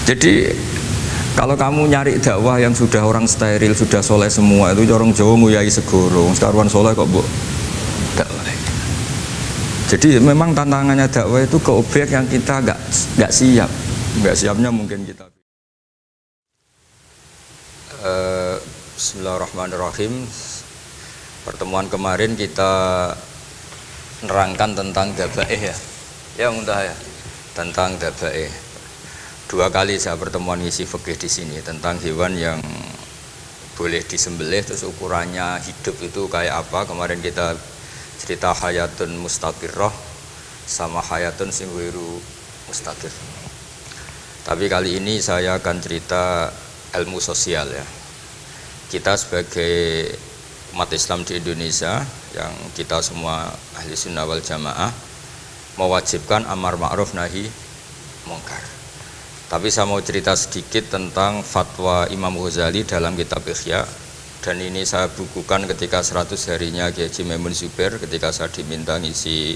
Jadi kalau kamu nyari dakwah yang sudah orang steril, sudah soleh semua, itu orang Jawa nguyai segoro, sekaruan soleh kok bu dakwah. Jadi memang tantangannya dakwah itu ke objek yang kita nggak siapnya mungkin kita. Bismillahirrahmanirrahim. Pertemuan kemarin kita nerangkan tentang dabaih ya mudah ya, tentang dabaih. 2 kali saya pertemuan ngisi fikih di sini tentang hewan yang boleh disembelih terus ukurannya hidup itu kayak apa. Kemarin kita cerita hayatun mustaqirrah sama hayatun sing ghairu mustaqir. Tapi kali ini saya akan cerita ilmu sosial ya. Kita sebagai umat Islam di Indonesia yang kita semua ahli sunnah wal jamaah mewajibkan amar ma'ruf nahi mungkar. Tapi saya mau cerita sedikit tentang fatwa Imam Ghazali dalam kitab Ihya, dan ini saya bukukan ketika 100 harinya Kiai Haji Maimun Zubair ketika saya diminta ngisi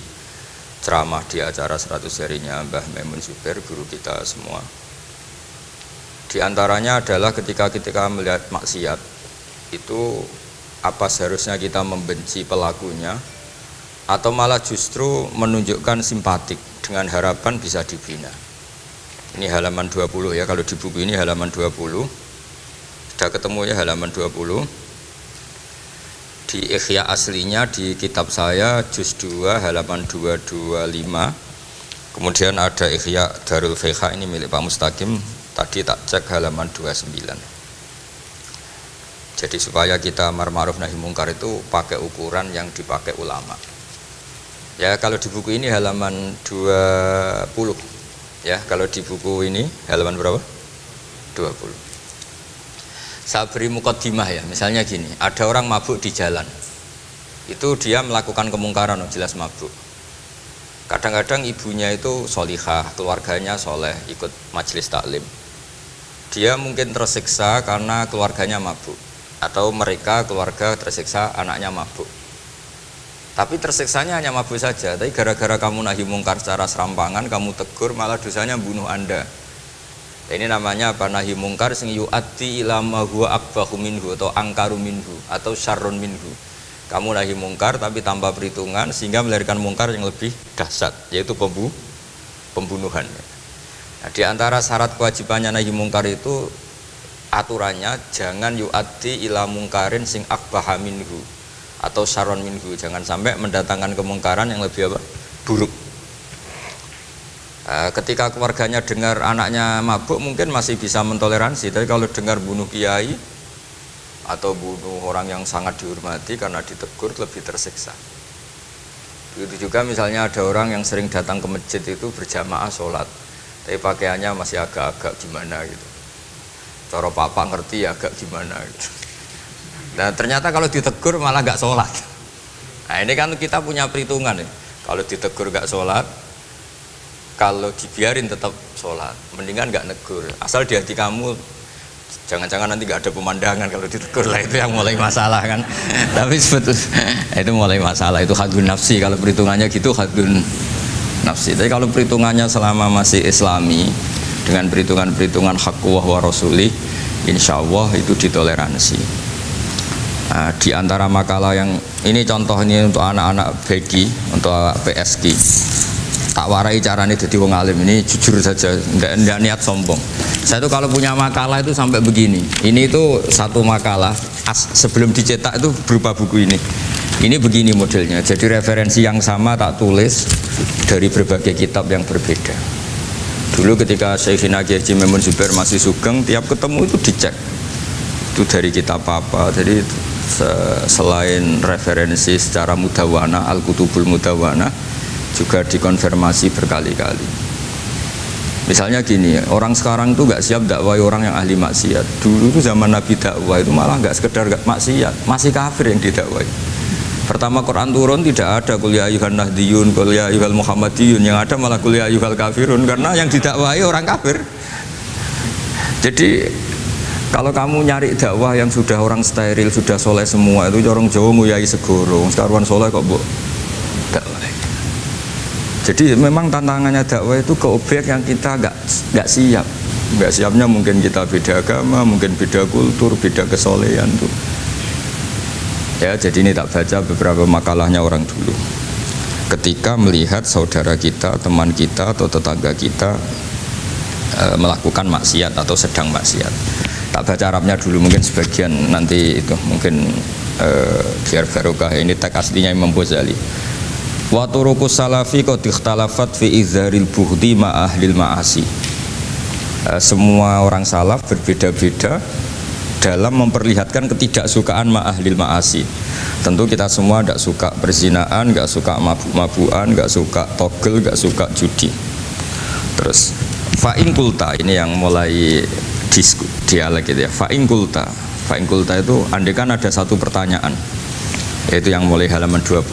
ceramah di acara 100 harinya Mbah Maimun Zubair, guru kita semua. Di antaranya adalah ketika melihat maksiat itu apa seharusnya kita membenci pelakunya atau malah justru menunjukkan simpatik dengan harapan bisa dibina. Ini halaman 20 ya, kalau di buku ini halaman 20. Sudah ketemu ya halaman 20. Di Ihya aslinya di kitab saya juz 2 halaman 225. Kemudian ada Ihya Darul Fiqh ini milik Pak Mustaqim, tadi tak cek halaman 29. Jadi supaya kita amar ma'ruf nahi mungkar itu pakai ukuran yang dipakai ulama. Ya kalau di buku ini halaman 20. Ya, kalau di buku ini halaman berapa? 20. Saya beri mukaddimah ya, misalnya gini, ada orang mabuk di jalan. Itu dia melakukan kemungkaran, jelas mabuk. Kadang-kadang ibunya itu solihah, keluarganya soleh, ikut majelis taklim. Dia mungkin tersiksa karena keluarganya mabuk, atau mereka keluarga tersiksa anaknya mabuk. Tapi tersiksanya hanya mabuk saja, tapi gara-gara kamu nahi mungkar secara serampangan, kamu tegur, malah dosanya bunuh Anda. Ini namanya apa? Nahi mungkar sing yu'addi ila ma huwa akbahu minhu atau angkaru minhu atau syarrun minhu. Kamu nahi mungkar tapi tanpa perhitungan sehingga melahirkan mungkar yang lebih dahsyat, yaitu pembunuhan. Nah, di antara syarat kewajibannya nahi mungkar itu aturannya jangan yu'addi ila mungkarin sing akbaha minhu atau syarron minhu, jangan sampai mendatangkan kemungkaran yang lebih apa? Buruk. Ketika keluarganya dengar anaknya mabuk mungkin masih bisa mentoleransi, tapi kalau dengar bunuh kiai atau bunuh orang yang sangat dihormati karena ditegur lebih tersiksa. Begitu juga misalnya ada orang yang sering datang ke masjid itu berjamaah sholat, tapi pakaiannya masih agak-agak gimana gitu. Cara papa ngerti agak gimana gitu. Nah ternyata kalau ditegur malah nggak sholat. Nah ini kan kita punya perhitungan ya. Kalau ditegur nggak sholat, kalau dibiarin tetap sholat, mendingan nggak negur. Asal di hati kamu jangan-jangan nanti nggak ada pemandangan kalau ditegur lah, itu yang mulai masalah kan. Tapi sebetulnya itu mulai masalah, itu hadun nafsi. Kalau perhitungannya gitu hadun nafsi. Tapi kalau perhitungannya selama masih islami dengan perhitungan haqquh wa rasulih, insya Allah itu ditoleransi. Nah, di antara makalah yang ini contoh ini untuk anak-anak BG, untuk PSK, tak warai caranya jadi wong alim ini jujur saja, enggak niat sombong. Saya tuh kalau punya makalah itu sampai begini. Ini itu satu makalah sebelum dicetak itu berupa buku ini. Ini begini modelnya. Jadi referensi yang sama tak tulis dari berbagai kitab yang berbeda. Dulu ketika Syekhina Kiai Haji Maimun Zubair masih sugeng, tiap ketemu itu dicek. Itu dari kitab apa. Jadi selain referensi secara mudawana, al-kutubul mudawana juga dikonfirmasi berkali-kali. Misalnya gini, orang sekarang itu nggak siap dakwai orang yang ahli maksiat. Dulu itu zaman Nabi dakwah itu malah nggak sekedar maksiat, masih kafir yang didakwai. Pertama Quran turun tidak ada qul ya ayyuhan nahdiyun, qul ya ayyuhal muhammadiyun, yang ada malah qul ya ayyuhal kafirun, karena yang didakwai orang kafir. Jadi kalau kamu nyari dakwah yang sudah orang steril, sudah soleh semua, itu orang Jawa nguyai segoro, sekaruan soleh kok bu dakwah. Jadi memang tantangannya dakwah itu ke objek yang kita nggak siap Nggak siapnya mungkin kita beda agama, mungkin beda kultur, beda kesolehan tuh. Ya, jadi ini tak baca beberapa makalahnya orang dulu. Ketika melihat saudara kita, teman kita atau tetangga kita melakukan maksiat atau sedang maksiat. Tak baca Arabnya dulu, mungkin sebagian nanti itu mungkin biar barokah. Ini teks aslinya Imam Ghazali. Wa turuqus salafi qad ikhtalafat fi izharil bughdi ma ahlil ma'asi. Semua orang salaf berbeda-beda dalam memperlihatkan ketidaksukaan ma ahlil ma'asi. Tentu kita semua tidak suka perzinaan, nggak suka mabuk-mabukan, nggak suka togel, nggak suka judi. Terus fa'in kulta, ini yang mulai dialek gitu ya. Fa'in kulta itu andekan ada satu pertanyaan, yaitu yang mulai halaman 20.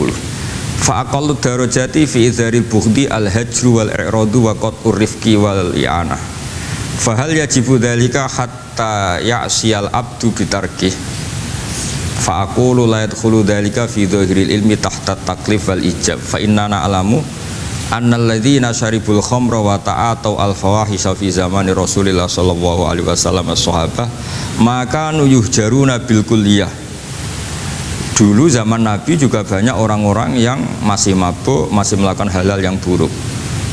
Fa'aqallu darajati fi izharil bughdi al-hajru wal i'radu wa qat'ur rifqi wal i'anah. Fahal yajibu dzalika hatta ya'siyal abdu bitarkih. Fa'aqulu la yadkhulu dzalika fi dhahiril ilmi tahta taklif wal ijab. Fa inna na'lamu annal ladzina syaribul khamra wa ta'atau al fawahisha fi zamani Rasulillah sallallahu alaihi wasallam as-sahabah maka yuhjaruna bil kulliyah. Dulu zaman Nabi juga banyak orang-orang yang masih mabuk, masih melakukan hal-hal yang buruk.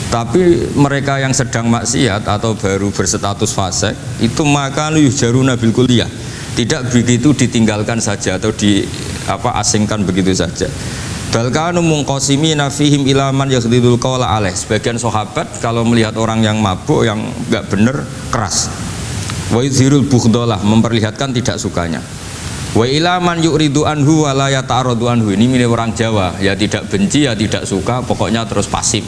Tapi mereka yang sedang maksiat atau baru berstatus fasik itu maka yuhjaruna bil kulliyah. Tidak begitu ditinggalkan saja atau asingkan begitu saja. Balkanu mungqasimina fihim ila man yakhdidul qawla alaih. Sebagian sahabat kalau melihat orang yang mabuk, yang enggak benar, keras. Wa yuzhirul bughdalah, memperlihatkan tidak sukanya. Wa ila man yu'ridu anhu wa la yata'arradu anhu. Ini milik orang Jawa, ya tidak benci ya tidak suka, pokoknya terus pasif.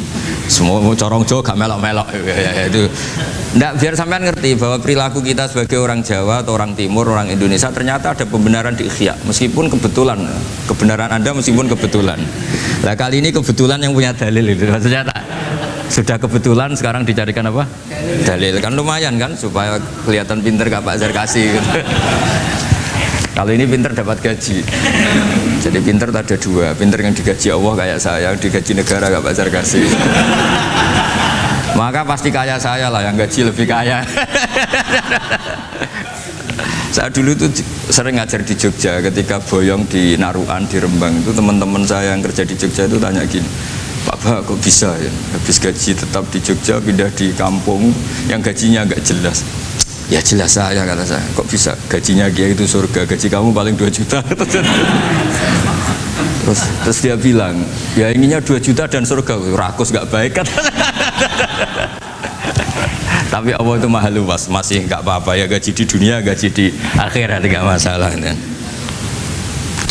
Semua corong Jawa gak melok-melok ya, itu. Nggak, biar sampean ngerti bahwa perilaku kita sebagai orang Jawa atau orang Timur, orang Indonesia ternyata ada pembenaran di ikhya, meskipun kebetulan kebenaran Anda meskipun kebetulan. Nah kali ini kebetulan yang punya dalil itu maksudnya tak? Sudah kebetulan sekarang dicarikan apa? Dalil kan lumayan kan supaya kelihatan pinter Kak Pak Zarkasi gitu. Kalau ini pinter dapat gaji. Jadi pinter ada dua, pinter yang digaji Allah kayak saya, yang digaji negara Kak Pak Zarkasi. Maka pasti kaya saya lah, yang gaji lebih kaya. Saya dulu tuh sering ngajar di Jogja, ketika boyong di Naruan, di Rembang itu teman-teman saya yang kerja di Jogja itu tanya gini, Pak kok bisa ya habis gaji tetap di Jogja pindah di kampung yang gajinya agak jelas. Ya jelas saya, kata saya, kok bisa gajinya Kiai itu surga, gaji kamu paling 2 juta. Terus dia bilang, ya inginnya 2 juta dan surga, rakus gak baik kan. Tapi Allah itu maha luas, masih gak apa-apa ya, gaji di dunia, gaji di akhirat gak masalah.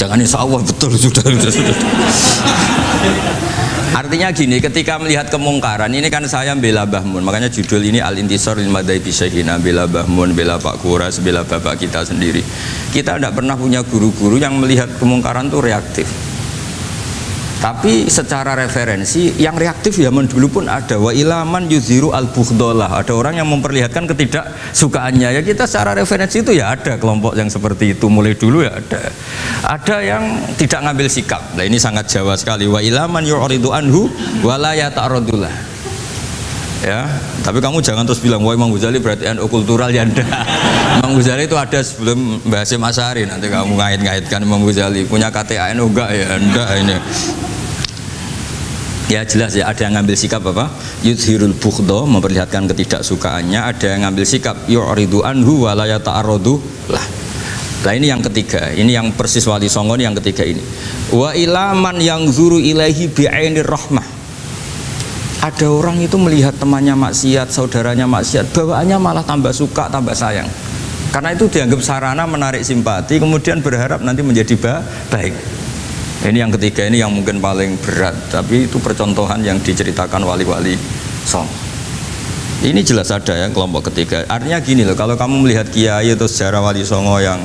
Jangan insya Allah betul sudah. Artinya gini, ketika melihat kemungkaran, ini kan saya bela Mbah Mun, makanya judul ini Al-Intisar lil Madhabi Syekhina, bela Mbah Mun, bela Pak Kuras, bela bapak kita sendiri. Kita tidak pernah punya guru-guru yang melihat kemungkaran itu reaktif. Tapi secara referensi yang reaktif zaman dulu pun ada. Wa ilaman yuziru al-bughdalah, ada orang yang memperlihatkan ketidaksukaannya. Ya kita secara referensi itu ya ada kelompok yang seperti itu, mulai dulu ya ada. Ada yang tidak ngambil sikap. Nah ini sangat Jawa sekali. Wa ilaman yu'ridu anhu wa la yata'arradulah. Ya, tapi kamu jangan terus bilang wah Imam Ghazali berarti NU kultural ya enggak. Imam Ghazali itu ada sebelum Mbah Hasyim Asy'ari, nanti kamu ngait-ngaitkan Imam Ghazali punya KTA NU enggak ya enggak ini. Ya jelas ya, ada yang ngambil sikap apa? Yudhirul bughda, memperlihatkan ketidaksukaannya. Ada yang ngambil sikap yu'ridu anhu wa la yata'arradu lah. Nah ini yang ketiga, ini yang persis Wali Songo yang ketiga ini. Wa ilaman yang zuru ilaihi bi'ainir rahmah. Ada orang itu melihat temannya maksiat, saudaranya maksiat, bawaannya malah tambah suka, tambah sayang. Karena itu dianggap sarana menarik simpati, kemudian berharap nanti menjadi baik. Ini yang ketiga, ini yang mungkin paling berat, tapi itu percontohan yang diceritakan wali-wali Songo. Ini jelas ada ya kelompok ketiga. Artinya gini loh, kalau kamu melihat kiai atau sejarah Wali Songo yang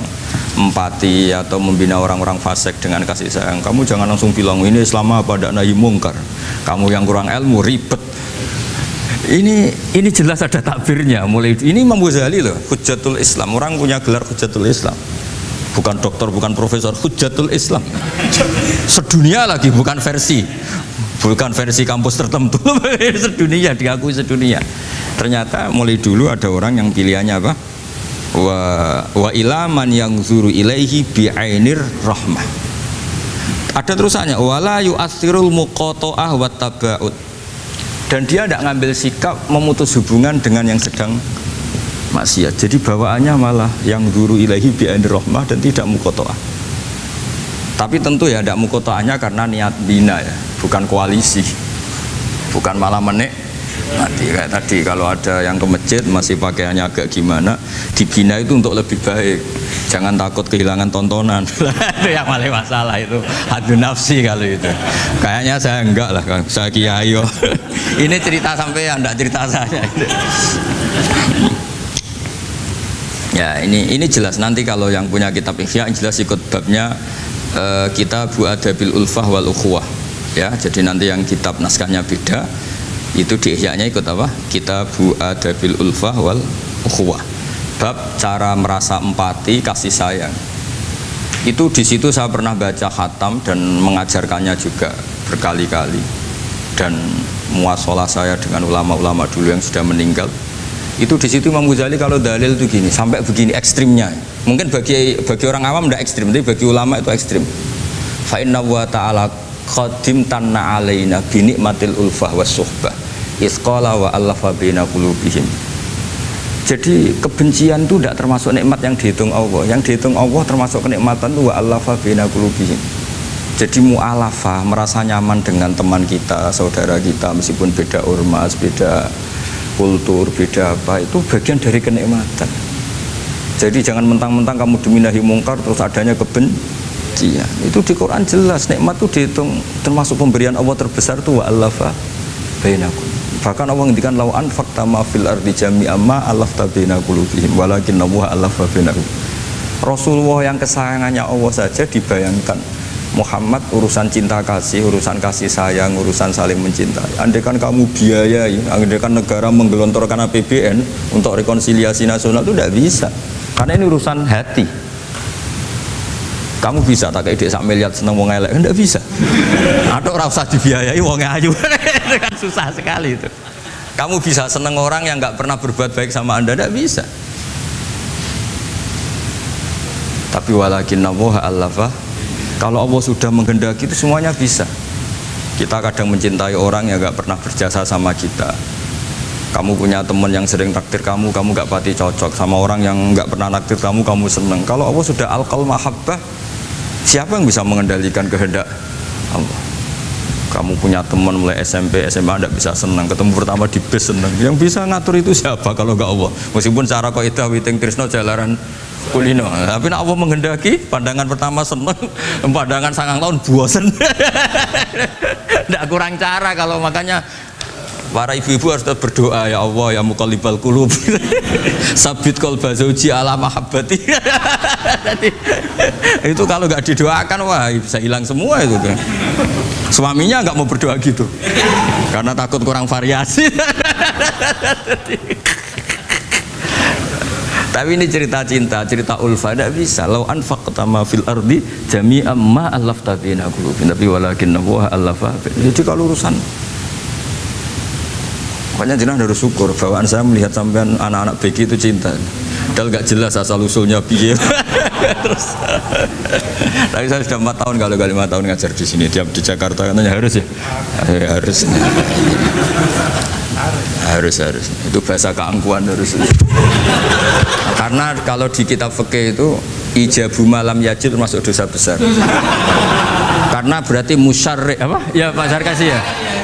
empati atau membina orang-orang fasik dengan kasih sayang, kamu jangan langsung bilang ini Islam apa tidak nahi mungkar. Kamu yang kurang ilmu ribet. Ini jelas ada takbirnya. Mulai ini Imam Ghazali loh, Hujjatul Islam. Orang punya gelar Hujjatul Islam. Bukan dokter, bukan profesor, Hujjatul Islam. Sedunia lagi, bukan versi. bukan versi kampus tertentu, sedunia, diakui sedunia. Ternyata mulai dulu ada orang yang pilihannya apa? Wa ilaman yang zuru ilaihi bi'ainir rahmah. Ada terusannya, wala yu'athirul muqata'ah wa taba'ud. Dan dia tidak ngambil sikap memutus hubungan dengan yang sedang maksiat. Jadi bawaannya malah yang zuru ilaihi bi'ainir rahmah dan tidak muqata'ah. Tapi tentu ya tidak muqata'ahnya karena niat bina ya, bukan koalisi, bukan malah menik. Nanti kayak tadi kalau ada yang ke masjid masih pakaiannya agak gimana, dibina itu untuk lebih baik, jangan takut kehilangan tontonan. Itu yang paling masalah, itu hadu nafsi kalau itu. Kayaknya saya enggak lah, saya kiai. Ini cerita sampai enggak cerita saya. Ya ini jelas, nanti kalau yang punya kitab Ihya jelas ikut babnya, Kitabu Adabil Ulfah wal Ukhuwah ya. Jadi nanti yang kitab naskahnya beda itu di Ihya-nya ikut apa? Kitabu Adabil Ulfah wal Ukhuwah, bab cara merasa empati, kasih sayang. Itu di situ saya pernah baca khatam dan mengajarkannya juga berkali-kali, dan muasalah saya dengan ulama-ulama dulu yang sudah meninggal. Itu di situ Imam Ghazali kalau dalil itu gini, sampai begini ekstrimnya. Mungkin bagi orang awam tidak ekstrim, tapi bagi ulama itu ekstrim. Fa inna wa ta'ala qadim tanna alaina bi nikmatil ulfah was suhbah isqala wa allafa baina qulubihim. Jadi kebencian itu tidak termasuk nikmat yang dihitung Allah. Yang dihitung Allah termasuk kenikmatan itu wa allafa baina qulubihim. Jadi mu'alafah, merasa nyaman dengan teman kita, saudara kita, meskipun beda ormas, beda kultur, beda apa, itu bagian dari kenikmatan. Jadi jangan mentang-mentang kamu demi nahi mungkar terus adanya kebencian. Itu di Quran jelas, nikmat itu dihitung termasuk pemberian Allah terbesar itu wa allafa bainakum. Bahkan Allah ngendikan lau anfaqta ma fil ardi jami'an ma allafta baina qulubihim walakinna Allah allafa bainahum. Rasulullah yang kesayangannya Allah saja dibayangkan Muhammad urusan cinta kasih, urusan kasih sayang, urusan saling mencintai. Andaikan kamu biayai, andaikan negara menggelontorkan APBN untuk rekonsiliasi nasional itu tidak bisa. Karena ini urusan hati. Kamu bisa tak kayak sak miliar seneng wong elek, enggak bisa. Atau ora usah dibiayai wong ayu. Itu kan susah sekali itu. Kamu bisa seneng orang yang enggak pernah berbuat baik sama Anda, enggak bisa. Tapi walakin Allah allafa, kalau Allah sudah menghendaki itu semuanya bisa. Kita kadang mencintai orang yang enggak pernah berjasa sama kita. Kamu punya teman yang sering takdir kamu enggak pati cocok sama orang yang enggak pernah naktir kamu seneng. Kalau Allah sudah alqal mahabbah, siapa yang bisa mengendalikan kehendak Allah? Kamu punya teman mulai SMP, SMA tidak bisa senang, ketemu pertama di bis senang. Yang bisa ngatur itu siapa kalau nggak Allah? Meskipun cara kaidah witing trisno jalaran kulino, tapi nak Allah menghendaki, pandangan pertama senang, pandangan 9 tahun bosen. Tidak kurang cara. Kalau makanya para ibu-ibu harus berdoa, ya Allah ya muqallibal qulub sabit qalba zauji ala mahabbati. Itu kalau nggak didoakan wah bisa hilang semua itu kan. Suaminya nggak mau berdoa gitu karena takut kurang variasi. Tapi ini cerita cinta, cerita ulfa, tidak bisa. Lau anfaqta ma fil ardi jami'an ma allafta baina qulubihim, tapi walakin Allah allafa. Jadi kalau urusan, makanya jenengan harus syukur. Bawaan saya melihat sampean anak-anak BG itu cinta. Padahal nggak jelas asal usulnya piye. Terus, tapi saya sudah 4 tahun, kalau 5 tahun ngajar di sini. Tiap di Jakarta katanya harus ya, harus. Itu bahasa keangkuhan harus. Karena kalau di kitab fikih itu ijabu malam yajib termasuk dosa besar. Karena berarti musyarri apa? Ya Pak Sarkasi ya.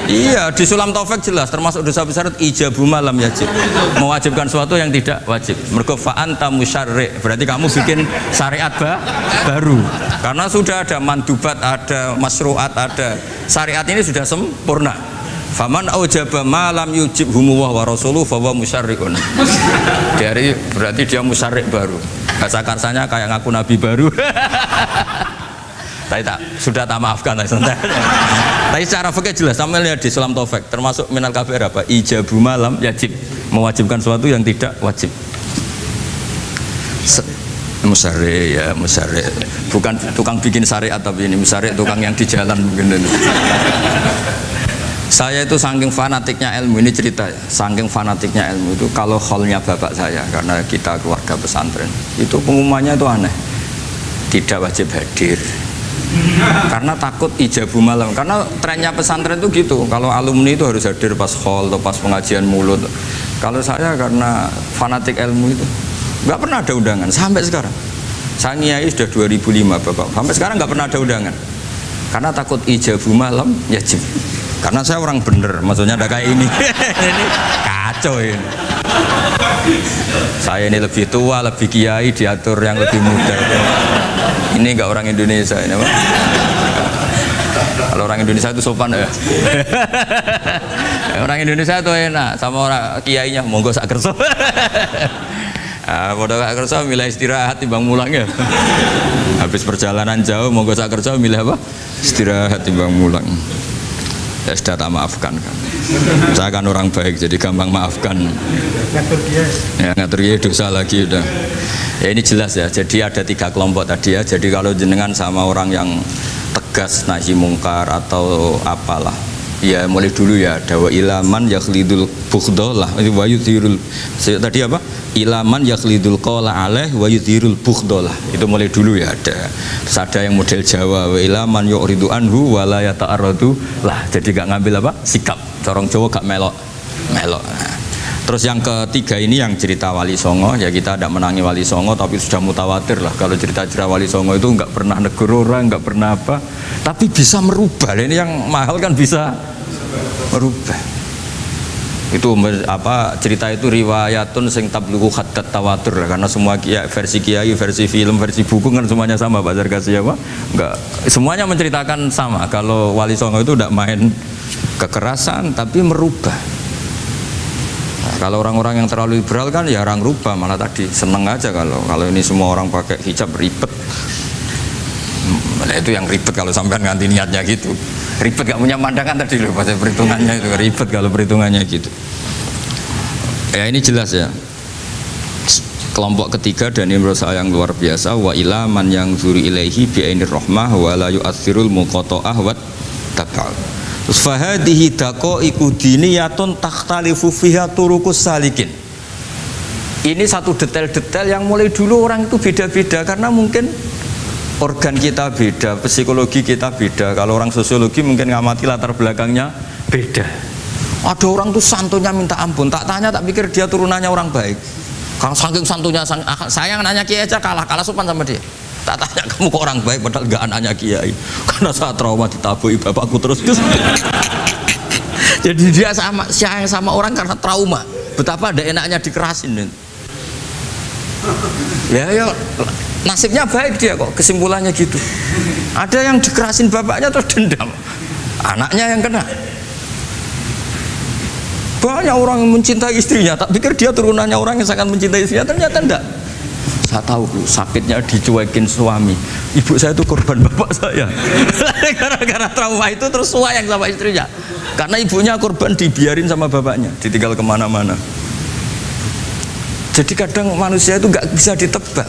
Iya, di Sulam Taufik jelas termasuk dosa besar ijabu malam yajib, mewajibkan sesuatu yang tidak wajib. Mergo fa anta musyarri, berarti kamu bikin syariat baru. Karena sudah ada mandubat, ada masruat, ada syariat ini sudah sempurna. Faman aujaba ma lam yujibhumu wa rasuluhu fa huwa musyarriun. Dari berarti dia musyarrik baru. Bahasa karsanya kayak ngaku nabi baru. Sudah tak maafkan tapi secara fikih jelas sama lihat di Sulam Taufik termasuk minal kabair apa ijabu malam yajib, mewajibkan sesuatu yang tidak wajib. Musyarri ya, musyarri bukan tukang bikin syariat, tapi ini musyarri tukang yang di jalan mungkin. Saya itu saking fanatiknya ilmu, ini cerita ya, saking fanatiknya ilmu itu kalau hallnya bapak saya, karena kita keluarga pesantren, itu pengumumannya itu aneh, tidak wajib hadir, karena takut ijabu malam, karena trennya pesantren itu gitu, kalau alumni itu harus hadir pas hall atau pas pengajian mulut. Kalau saya karena fanatik ilmu itu, nggak pernah ada undangan sampai sekarang. Saya ngiyai sudah 2005 bapak, sampai sekarang nggak pernah ada undangan, karena takut ijabu malam yajib. Karena saya orang bener, maksudnya ada kayak ini. Ini kacau ini. Saya ini lebih tua, lebih kiai, diatur yang lebih muda. Ini enggak orang Indonesia ini, Pak. Kalau orang Indonesia itu sopan ya. Orang Indonesia itu enak, sama orang kiainya monggo sak kerso. Bodoh sak kerso milih istirahat timbang mulang ya. Habis perjalanan jauh monggo sak kerso milih apa? Istirahat timbang mulang. Ya sudah tak maafkan kan. Saya kan orang baik jadi gampang maafkan. Ngatur dia. Ya ngatur dia dosa lagi udah. Ya ini jelas ya. Jadi ada 3 kelompok tadi ya. Jadi kalau jenengan sama orang yang tegas nahi mungkar atau apalah, ya mulai dulu ya. Dawa ilaman yakhlidul bughdhalah wa yudhirul. Tadi apa? Ilaman yakhlidul qala alaih wa yudhirul bughdhalah. Itu mulai dulu ya ada. Terus ada yang model Jawa wa ilaman yu'ridu anhu wa la yata'arradu lah. Jadi gak ngambil apa? Sikap. Corong Jawa gak melok. Melok. Nah. Terus yang ketiga ini yang cerita Wali Songo, ya kita tidak menangi Wali Songo tapi sudah mutawatir lah kalau cerita-cerita Wali Songo itu nggak pernah negur orang, nggak pernah apa, tapi bisa merubah. Ini yang mahal kan bisa merubah. Itu apa cerita itu riwayatun sing tablughu hadat tawatur lah, karena semua versi kiai, versi film, versi buku kan semuanya sama Pak Zarkasi apa? Enggak, semuanya menceritakan sama. Kalau Wali Songo itu tidak main kekerasan tapi merubah. Kalau orang-orang yang terlalu liberal kan ya orang rubah, malah tadi seneng aja kalau ini semua orang pakai hijab ribet. Nah, itu yang ribet kalau sampai ganti niatnya gitu. Ribet gak punya pandangan tadi loh pada perhitungannya itu ribet kalau perhitungannya gitu. Ya ini jelas ya. Kelompok ketiga dan ini menurut saya yang luar biasa, wa ila man yang zuri ilaihi bi ainir rahmah wa la yu'athirul muqata'ah wa tabal. Terus fahadihi daqaiqu diniyatun takhtalifu fiha turuqus salikin. Ini satu detail-detail yang mulai dulu orang itu beda-beda karena mungkin organ kita beda, psikologi kita beda. Kalau orang sosiologi mungkin ngamati latar belakangnya beda. Ada orang tuh santunya minta ampun, tak tanya tak pikir dia turunannya orang baik. Kalau saking santunya saya nanya kiai aja kalah sopan sama dia. Tak tanya kamu kok orang baik padahal gak anaknya kiai. Karena saat trauma ditabui bapakku terus. Jadi dia sama orang karena trauma. Betapa ada enaknya dikerasin. Ya nasibnya baik dia kok, kesimpulannya gitu. Ada yang dikerasin bapaknya terus dendam, anaknya yang kena. Banyak orang yang mencintai istrinya, tak pikir dia turunannya orang yang sangat mencintai istrinya, ternyata enggak. Saya tahu sakitnya dicuekin suami. Ibu saya itu korban bapak saya. Gara-gara trauma itu terus sayang sama istrinya. Karena ibunya korban dibiarin sama bapaknya, ditinggal kemana-mana. Jadi kadang manusia itu nggak bisa ditebak.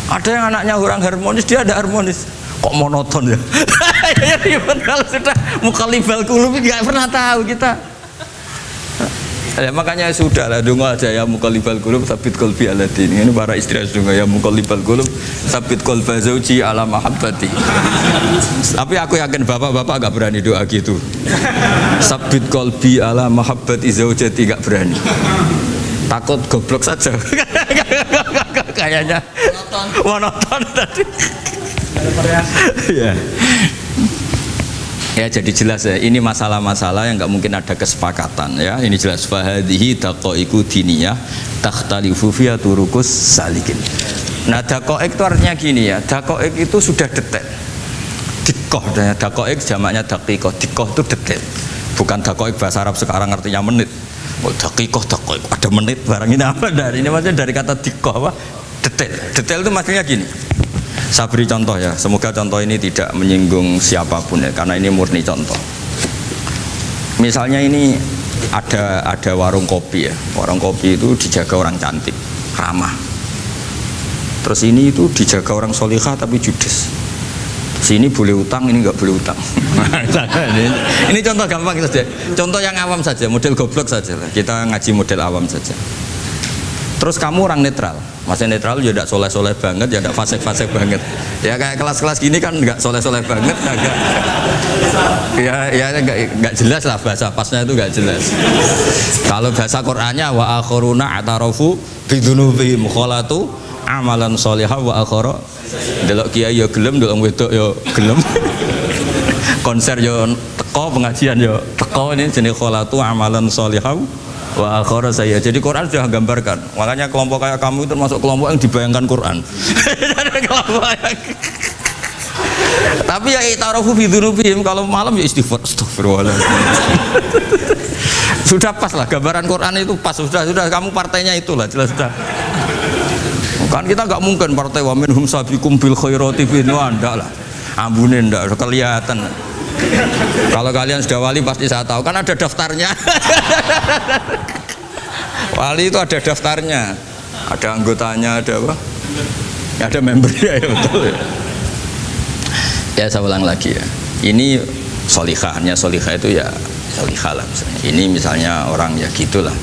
Ada yang anaknya orang harmonis, dia ada harmonis. Kok monoton ya? Kalau sudah mukallibal qulub nggak pernah tahu kita. Ya, makanya sudah lah donga aja ya mukallibal qulub sabit qalbi ala din. Ini para istri donga ya mukallibal qulub sabit qalba zauji ala mahabbati. Tapi aku yakin bapak-bapak gak berani doa gitu. Sabit qalbi ala mahabbati zaujati gak berani. Takut goblok saja. Kayaknya monoton tadi. Ya. Ya jadi jelas ya, ini masalah-masalah yang nggak mungkin ada kesepakatan ya. Ini jelas fahadihi daqaiqu diniyah takhtalifu fiha turuqus salikin. Nah daqaiq itu artinya gini ya, daqaiq itu sudah detail. Dikoh, daqaiq jamaknya daqiqah, dikoh itu detail. Bukan daqaiq bahasa Arab sekarang artinya menit. Oh daqiqah, daqaiq ada menit barang ini apa dari ini maksudnya dari kata dikoh apa? Detail. Detail itu maksudnya gini. Saya beri contoh ya, semoga contoh ini tidak menyinggung siapapun ya, karena ini murni contoh. Misalnya ini ada warung kopi ya, warung kopi itu dijaga orang cantik, ramah. Terus ini itu dijaga orang solihah tapi judes. Sini boleh utang, ini nggak boleh utang. Ini contoh gampang saja. Contoh yang awam saja, model goblok saja. Kita ngaji model awam saja. Terus kamu orang netral. Maksudnya netral ya tidak soleh-soleh banget, ya tidak fasik-fasik banget. Ya kayak kelas-kelas gini kan nggak soleh-soleh banget, agak. Ya nggak jelas lah bahasa pasnya itu nggak jelas. Kalau bahasa Qur'annya wa akhiruna atarafu bidunubihim kholatu amalan sholihah wa akhara. Delok kiai ya gelem, delok wedok ya gelem. Konser ya teko, pengajian ya teko, ini jenis kholatu amalan sholihah wa akhara saya. Jadi Quran sudah gambarkan. Makanya kelompok kayak kamu itu termasuk kelompok yang dibayangkan Quran. Tapi ya itarafu bidunubihim, kalau malam ya istighfar, astagfirullahaladzim. Sudah pas lah gambaran Quran itu pas, sudah kamu partainya itulah jelas sudah. Kan kita nggak mungkin partai wa minhum sabiqum bil khairati bin ndak lah. Ambune ndak kelihatan. Kalau kalian sudah wali pasti saya tahu, kan ada daftarnya. Wali itu ada daftarnya, ada anggotanya, ada apa? Ada membernya, ya betul ya. Ya saya ulang lagi ya. Ini solihahnya, solihah itu ya solihah lah misalnya. Ini misalnya orang ya gitulah.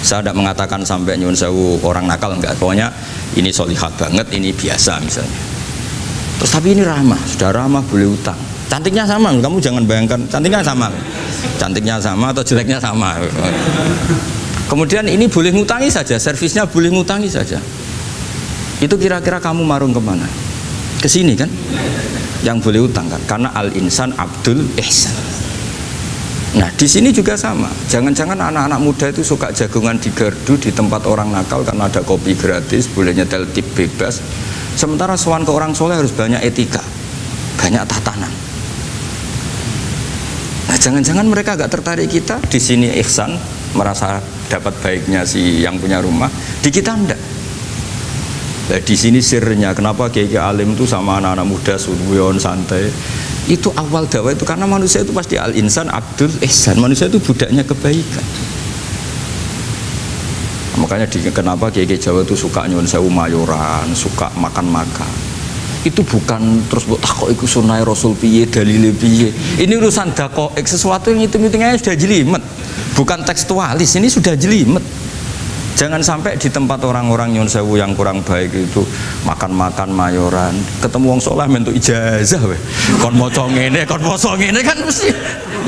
Saya tidak mengatakan sampai nyun sewu orang nakal, enggak. Pokoknya ini solihah banget, ini biasa misalnya. Terus tapi ini ramah, sudah ramah boleh utang. Cantiknya sama, kamu jangan bayangkan cantiknya sama. Cantiknya sama atau jeleknya sama. Kemudian ini boleh ngutangi saja, servisnya boleh ngutangi saja. Itu kira-kira kamu marung kemana? Ke sini kan? Yang boleh utang kan? Karena al-insan abdul ihsan. Nah di sini juga sama. Jangan-jangan anak-anak muda itu suka jagungan di gardu di tempat orang nakal karena ada kopi gratis, boleh nyetel tip bebas. Sementara sowan ke orang soleh harus banyak etika, banyak tatanan. Nah jangan-jangan mereka agak tertarik kita di sini ihsan, merasa dapat baiknya si yang punya rumah, di kita enggak. Nah, di sini sirnya kenapa kiai alim itu sama anak-anak muda suwon santai. Itu awal dakwah itu karena manusia itu pasti al-insan abdul ihsan, manusia itu budaknya kebaikan. Makanya kenapa kiai Jawa itu suka nyuwun sewu mayoran, suka makan-makan. Itu bukan terus buat takok iku sunah Rasul piye, dalile piye. Ini urusan dakoek, sesuatu yang hitung-hitungannya sudah jelimet. Bukan tekstualis, ini sudah jelimet. Jangan sampai di tempat orang-orang nyuwun sewu yang kurang baik itu makan-makan mayoran, ketemu wong saleh mentuk ijazah weh. Kon maca ngene, kon poso ngene kan mesti.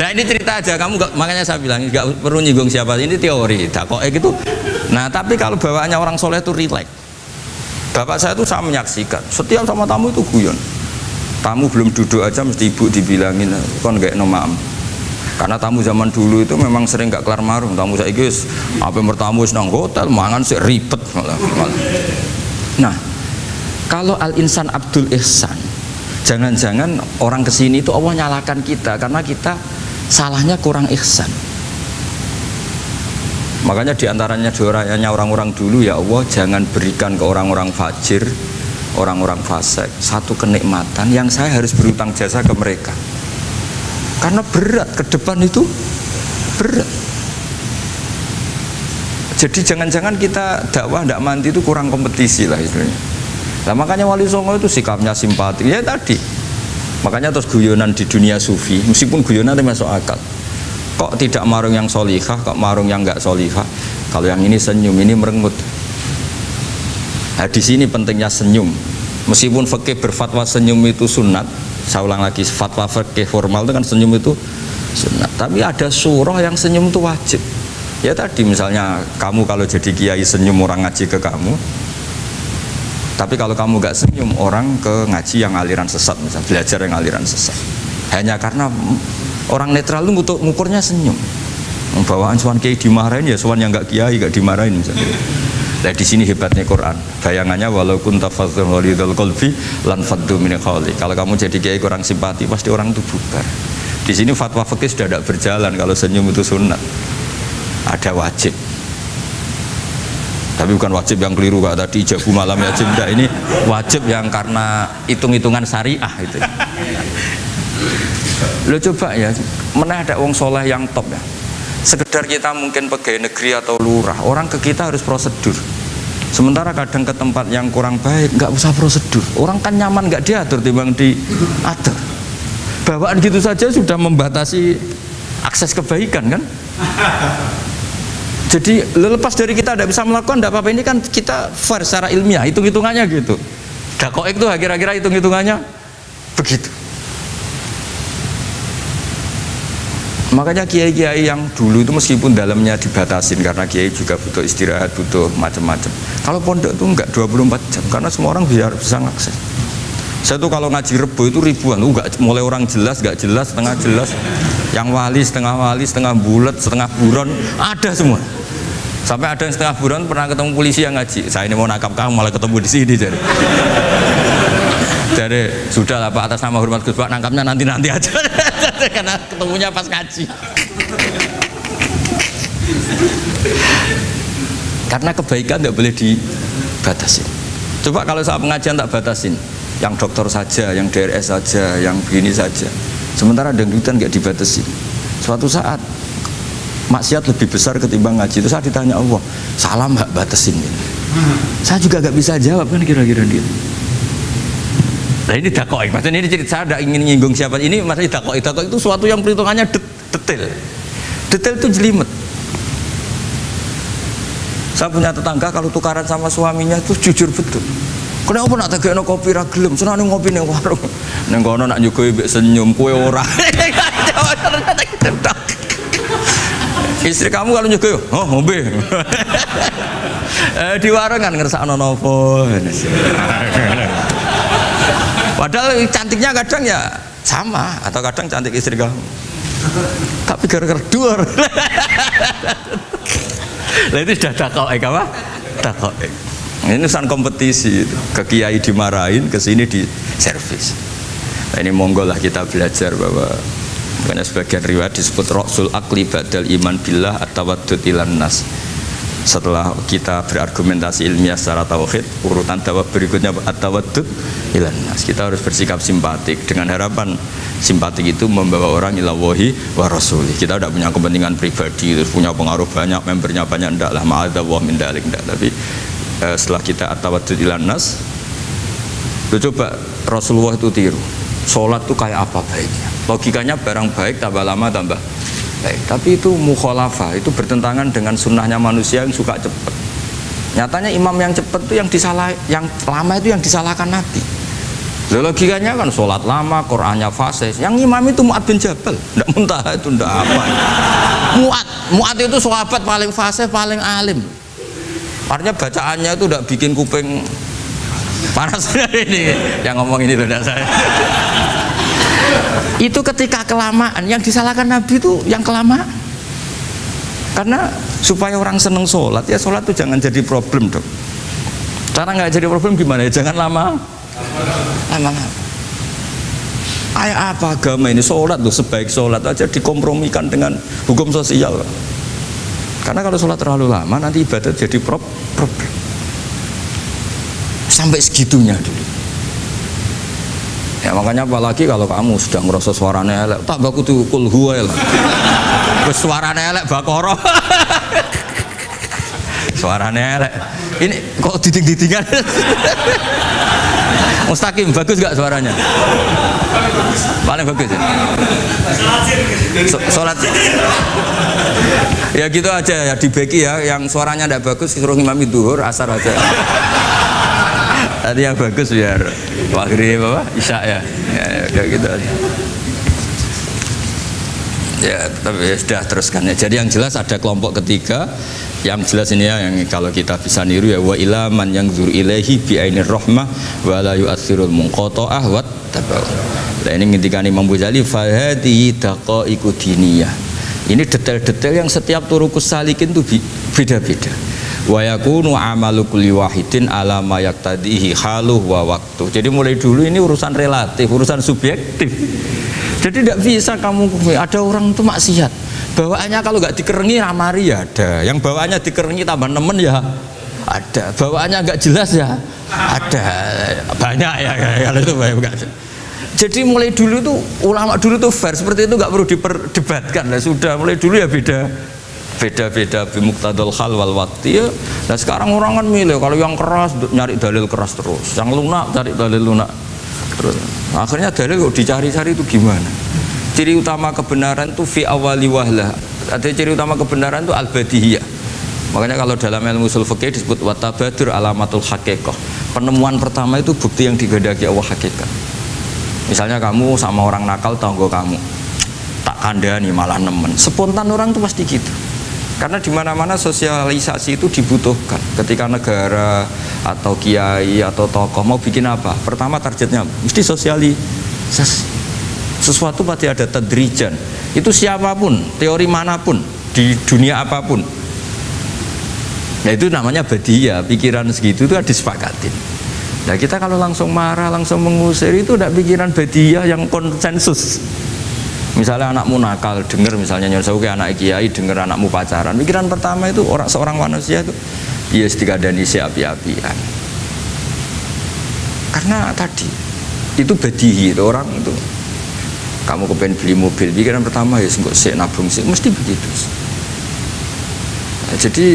Nah ini cerita aja, kamu gak, makanya saya bilang enggak perlu nyinggung siapa, ini teori. Dakoek itu. Nah, tapi kalau bawaannya orang soleh itu rileks. Bapak saya itu saya menyaksikan, setiap sama tamu itu guyon. Tamu belum duduk aja mesti ibu dibilangin kon gak nomaam. Karena tamu zaman dulu itu memang sering gak kelar marung. Tamu saya guys, apa bertamu senang hotel, mangan sih ribet malah. Nah, kalau al-insan abdul ihsan, jangan-jangan orang kesini itu Allah nyalakan kita karena kita salahnya kurang ihsan. Makanya diantaranya doanya orang-orang dulu, ya Allah jangan berikan ke orang-orang fajir, orang-orang fasik satu kenikmatan yang saya harus berutang jasa ke mereka. Karena berat, ke depan itu berat. Jadi jangan-jangan kita dakwah tidak mandi itu kurang kompetisi lah istilahnya. Nah makanya Wali Songo itu sikapnya simpati. Ya tadi, makanya terus guyonan di dunia sufi, meskipun guyonan itu masuk akal. Kok tidak marung yang solihah, kok marung yang nggak solihah? Kalau yang ini senyum, ini merengut. Nah di sini pentingnya senyum. Meskipun fikih berfatwa senyum itu sunat, saya ulang lagi, fatwa fikih formal itu kan senyum itu sunat. Tapi ada surah yang senyum itu wajib. Ya tadi misalnya kamu kalau jadi kiai senyum orang ngaji ke kamu. Tapi kalau kamu nggak senyum orang ke ngaji yang aliran sesat, misalnya belajar yang aliran sesat. Hanya karena orang netral itu ngukurnya senyum. Bawaan suan kiai dimarahin ya suan yang nggak kiai nggak dimarahin misalnya. Nah di sini hebatnya Quran. Bayangannya walau kunta fadhlan ghalidhal qalbi lan faddu min hawli. Kalau kamu jadi kiai kurang simpati pasti orang itu bubar. Di sini fatwa fikih sudah tidak berjalan kalau senyum itu sunat. Ada wajib. Tapi bukan wajib yang keliru kayak tadi jabu malam ya cinta. Ini wajib yang karena hitung-hitungan syariah itu. Lo coba ya, mana ada wong soleh yang top ya. Sekedar kita mungkin pegawai negeri atau lurah, orang ke kita harus prosedur. Sementara kadang ke tempat yang kurang baik nggak usah prosedur, orang kan nyaman nggak diatur timbang diatur. Bawaan gitu saja sudah membatasi akses kebaikan kan. Jadi lepas dari kita tidak bisa melakukan tidak apa-apa, ini kan kita fair secara ilmiah, hitung-hitungannya gitu. Dakoik itu kira-kira hitung-hitungannya begitu. Makanya kiai-kiai yang dulu itu meskipun dalamnya dibatasin karena kiai juga butuh istirahat, butuh macam-macam. Kalau pondok itu enggak 24 jam karena semua orang bisa ngakses. Saya tuh kalau ngaji Rebo itu ribuan, enggak mulai orang jelas, enggak jelas, setengah jelas, yang wali, setengah bulat, setengah buron, ada semua. Sampai ada yang setengah buron pernah ketemu polisi yang ngaji. Saya ini mau nangkap kamu malah ketemu di sini jadi. Jadi sudah lah Pak, atas nama hormat Gus Pak, nangkapnya nanti aja karena ketemunya pas ngaji. Karena kebaikan tidak boleh dibatasin. Coba kalau saat pengajian tak batasin, yang dokter saja, yang DRS saja, yang begini saja. Sementara dangdutan nggak dibatasin. Suatu saat maksiat lebih besar ketimbang ngaji. Itu saya ditanya Allah, salam nggak batasin ini. Saya juga nggak bisa jawab kan kira-kira gitu. Nah ini dakoik, maksudnya ini cerita, saya tidak ingin nyinggung siapa, ini maksudnya dakoik itu suatu yang perhitungannya detail itu jelimet. Saya punya tetangga kalau tukaran sama suaminya itu jujur betul. Kenapa nak tegakno kopi ra gelem, senane ngopi ning warung. Ning kono nak nyugoi mbek senyum, kowe ora. Istri kamu kalau nyugoi, oh ngombe. Di warung kan ngersakno nopo. Padahal cantiknya kadang ya sama, atau kadang cantik istri kamu. Tapi gara-gara duar. Lah itu sudah dakoik apa? Dakoik. Ini urusan kompetisi. Ke kiai dimarahin, ke sini di servis. Nah, ini monggo lah kita belajar bahwa karena sebagian riwayat disebut Rasul Akli Badal Iman Billah At-Tawaddud Ilan Nas. Setelah kita berargumentasi ilmiah secara tauhid, urutan jawab berikutnya at-tawaddud ilan nas. Kita harus bersikap simpatik dengan harapan simpatik itu membawa orang ila wahi wa rasulih. Kita tidak punya kepentingan pribadi, terus punya pengaruh banyak, membernya banyak, enggak lah, ma'adzallah min dalik, enggak. Tapi setelah kita at-tawaddud ilan nas, coba Rasulullah itu tiru. Sholat itu kayak apa baiknya? Logikanya barang baik tambah lama tambah baik, tapi itu mukhalafah, itu bertentangan dengan sunnahnya manusia yang suka cepat. Nyatanya imam yang cepat itu yang lama itu yang disalahkan Nabi. Logikanya kan sholat lama, Qurannya fasih. Yang imam itu Mu'ad bin Jabal, tidak muntah itu tidak apa. Mu'ad itu sahabat paling fasih, paling alim. Artinya bacaannya itu tidak bikin kuping panas. Ini yang ngomong ini tidak saya. Itu ketika kelamaan, yang disalahkan Nabi itu yang kelamaan. Karena supaya orang seneng sholat, ya sholat itu jangan jadi problem dong. Cara nggak jadi problem gimana ya? Jangan lama. Kayak apa agama ini? Sholat tuh sebaik sholat aja dikompromikan dengan hukum sosial. Karena kalau sholat terlalu lama nanti ibadat jadi problem. Sampai segitunya dulu. Ya makanya apalagi kalau kamu sudah merasa suaranya elek, tak baku tuh kul huwa lah. Suaranya elek Baqarah. Suaranya elek. Ini kok diding-didingan. Mustaqim bagus gak suaranya? Paling bagus ya. Sholat. Ya gitu aja ya, dibagi ya, yang suaranya tidak bagus suruh imam duhur, asar aja. Tadi yang bagus biar maghrib apa isya ya kayak gitu aja. Ya tapi sudah teruskan ya. Jadi yang jelas ada kelompok ketiga, yang jelas ini ya, yang kalau kita bisa niru ya, wa ila man yang zur ilaihi bi ainir rahmah wa la yu'athirul munqata'ah wa tabau. Nah ini ngendikane Imam Ghazali fa hadhihi daqaiqu diniyah. Ini detail-detail yang setiap turukus salikin itu beda-beda. Wa yakunu amalu kulli wahidin ala ma yaqtadihi haluh wa waktu. Jadi mulai dulu ini urusan relatif, urusan subjektif. Jadi tidak bisa kamu ada orang itu maksiat. Bawaannya kalau nggak dikerengi ramari ya ada. Yang bawaannya dikerengi tambah nemen ya ada. Bawaannya nggak jelas ya ada. Banyak ya kalau itu banyak. Jadi mulai dulu itu ulama dulu tuh fair seperti itu nggak perlu diperdebatkan lah, sudah mulai dulu ya beda beda-beda bimuktadul hal wal waktu ya. Nah sekarang orang kan milih, kalau yang keras nyari dalil keras terus, yang lunak cari dalil lunak terus. Akhirnya dalil kok dicari-cari itu gimana? Ciri utama kebenaran itu fi awali wahlah. Ada ciri utama kebenaran itu al-badihiyah. Makanya kalau dalam ilmu ushul fikih disebut watabadur alamatul haqiqah. Penemuan pertama itu bukti yang digandaki Allah hakikat. Misalnya kamu sama orang nakal tanggo kamu, tak kandani malah nemen. Spontan orang itu pasti gitu. Karena di mana-mana sosialisasi itu dibutuhkan. Ketika negara atau kiai atau tokoh mau bikin apa, pertama targetnya mesti sosialisasi. Sesuatu pasti ada tadrijan. Itu siapapun, teori manapun, di dunia apapun. Nah itu namanya badiyah, pikiran segitu itu disepakatin. Nah kita kalau langsung marah, langsung mengusir itu tidak pikiran badiyah yang konsensus. Misalnya anakmu nakal, dengar misalnya nyuruh kayak anak kiai, dengar anakmu pacaran. Pikiran pertama itu seorang manusia itu ya dikadani si api-apian. Karena tadi itu badihi itu orang itu. Kamu kepengen beli mobil, pikiran pertama ya enggak sik nabung sik, mesti begitu. Nah, jadi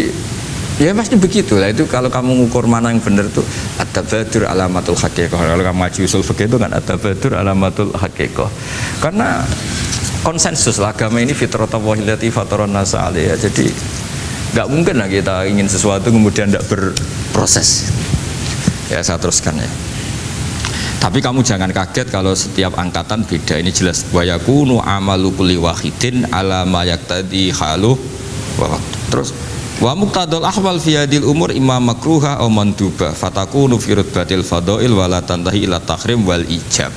ya pasti begitu lah. Itu kalau kamu ngukur mana yang benar tuh at-tabadur alamatul haqiqah. Kalau kamu ngaji usul fikih itu kan at-tabadur alamatul haqiqah. Karena konsensus lah, agama ini fitratallahi allati fataran nasa 'alaiha. Jadi nggak mungkin lah kita ingin sesuatu kemudian tidak berproses. Ya saya teruskan ya. Tapi kamu jangan kaget kalau setiap angkatan beda. Ini jelas wa yakunu amalu kulli wahidin ala ma yaqtadi halu wa terus wa muqtadul ahwal fi hadil umur imma makruha aw manduba fatakunu fi rutbatil fadail wa la tantahi ila tahrim wal ijab.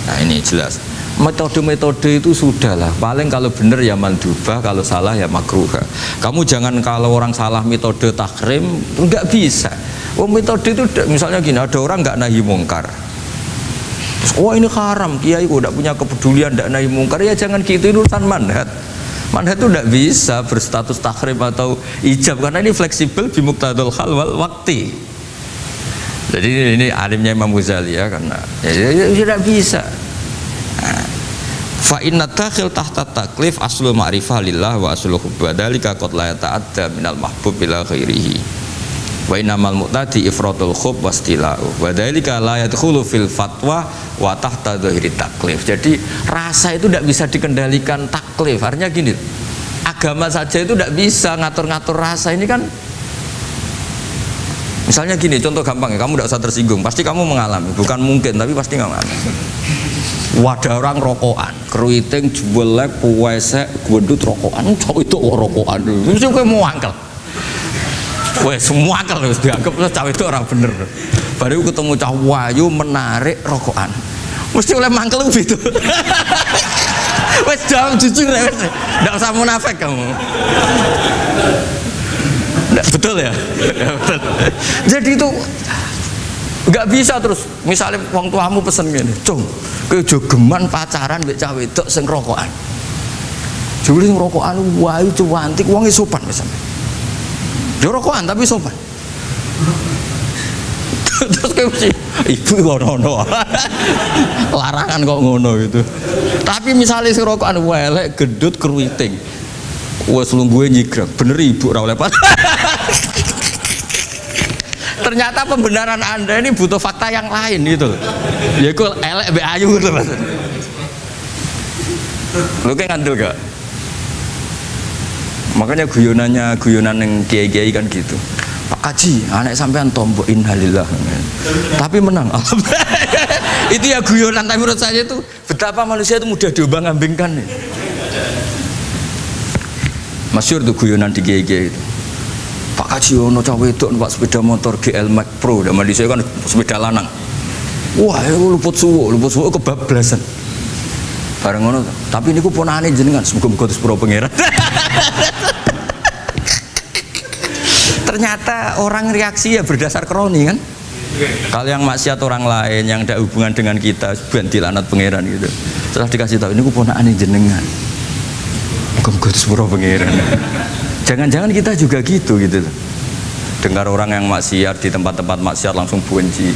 Nah ini jelas. Metode-metode itu sudahlah, paling kalau benar ya mandubah, kalau salah ya makruha. Kamu jangan kalau orang salah metode tahrim nggak bisa. Oh metode itu misalnya gini, ada orang nggak nahi mungkar, terus oh ini haram, kiai kok tidak punya kepedulian nggak nahi mungkar, ya jangan gitu, itu urusan manhat. Manhat itu tidak bisa berstatus tahrim atau ijab karena ini fleksibel bimuktadul hal wal wakti. Jadi ini alimnya Imam Ghazali ya, karena ya tidak bisa. Fa inna dakhil tahta taklif aslu ma'rifah lillah wa aslu hubba dzalika qad la yata'adda minal mahbub ila ghairihi wa innamal muqtadi ifratul khub wastila'u wa dzalika la yadkhulu fil fatwa wa tahta dzahiri taklif. Jadi rasa itu tidak bisa dikendalikan taklif. Artinya gini, agama saja itu tidak bisa ngatur-ngatur rasa. Ini kan misalnya gini, contoh gampang ya, kamu tidak usah tersinggung, pasti kamu mengalami, bukan mungkin tapi pasti mengalami. Wadah orang rokokan, keriting, juelek, puwesek, gendut rokokan, cowok itu rokokan, mesti gue mau angkel. Wes semua angkel harus dianggap cowok itu orang bener. Baru ketemu cowok wayu menarik rokokan, mesti oleh mangkel gitu. Wes jawab jujur ya, wes, nggak usah munafik kamu. Nggak, betul ya? Ya betul. Jadi itu nggak bisa terus. Misalnya wong tuamu pesen gini, cung, kejogeman pacaran mbek cah wedok sing rokokan. Juli sing rokokan wae cuantik, wong sopan misalnya. Dia rokokan tapi sopan. Terus kayak mesti ibu kok ngono. Larangan kok ngono gitu. Tapi misalnya sing rokokan welek, gedut, keriting. Wes lungguhe nyigrek, bener ibu ora oleh ternyata pembenaran Anda ini butuh fakta yang lain gitu. Ya kok elek be ayu gitu Mas. Lu kayak ngandel gak? Makanya guyonan yang kiai-kiai kan gitu. Pak Kaji, anak sampean tombok innalillah. Tapi menang. Itu ya guyonan, tapi menurut saya itu betapa manusia itu mudah diombang-ambingkan nih. Masyhur tuh guyonan di kiai-kiai itu. Pak Kaji ono cawe itu numpak sepeda motor GL Max Pro, zaman di saya kan sepeda lanang. Wah, luput suwo kebablasan. Bareng ngono, tapi niku ponakane jenengan, muga-muga terus pro pangeran. Ternyata orang reaksi ya berdasar kroni kan. Kalau yang maksiat orang lain yang tidak hubungan dengan kita, banti lanat pangeran gitu. Setelah dikasih tahu niku ponakane jenengan. Muga-muga terus pro pangeran. Jangan-jangan kita juga gitu dengar orang yang maksiat di tempat-tempat maksiat langsung benci,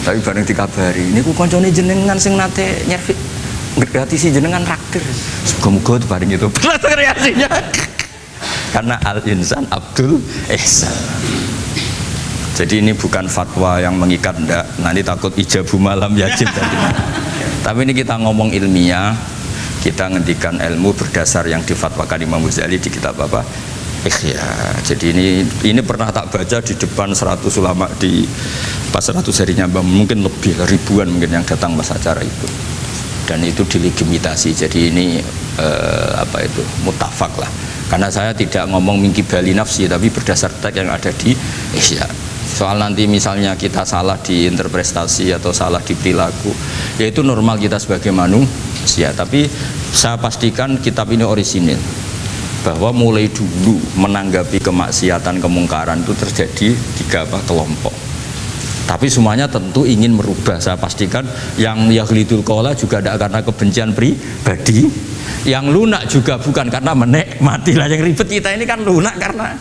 tapi bareng dikabari ini ku koncone jenengan sing nate nyervis gratis jenengan traktir, semoga-moga itu bareng itu reaksinya. Karena al-insan Abdul ihsan. Jadi ini bukan fatwa yang mengikat, enggak. Nanti takut ijabu malam yajib tadi. Tapi ini kita ngomong ilmiah, kita ngendikan ilmu berdasar yang difatwakan Imam Ghazali di kitab apa? Ikhya. Jadi ini pernah tak baca di depan 100 ulama di pas 100 harinya, mungkin lebih ribuan mungkin yang datang pas acara itu. Dan itu dilegitimasi. Jadi ini apa itu? Mutafak lah. Karena saya tidak ngomong mingki bali nafsi, tapi berdasar teks yang ada di Ihya. Soal nanti misalnya kita salah di interpretasi atau salah di perilaku, ya itu normal kita sebagai manusia. Tapi saya pastikan kitab ini orisinil, bahwa mulai dulu menanggapi kemaksiatan kemungkaran itu terjadi 3 kelompok. Tapi semuanya tentu ingin merubah. Saya pastikan yang yahlidul qola juga tidak karena kebencian pribadi, yang lunak juga bukan karena menikmati. Lah yang ribet kita ini kan lunak karena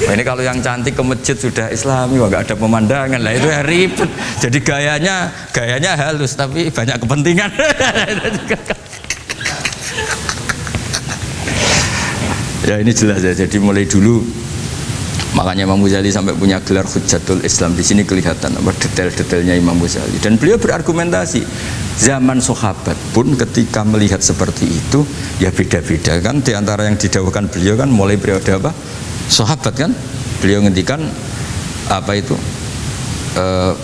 ini kalau yang cantik ke masjid sudah Islami, wah nggak ada pemandangan lah, itu ya ribet. Jadi gayanya halus tapi banyak kepentingan. Ya ini jelas ya. Jadi mulai dulu makanya Imam Ghazali sampai punya gelar Hujjatul Islam. Di sini kelihatan apa detail-detailnya Imam Ghazali. Dan beliau berargumentasi. Zaman sahabat pun ketika melihat seperti itu ya beda-beda kan. Di antara yang didawuhkan beliau kan mulai periode apa? Sahabat kan. Beliau ngendikan apa itu?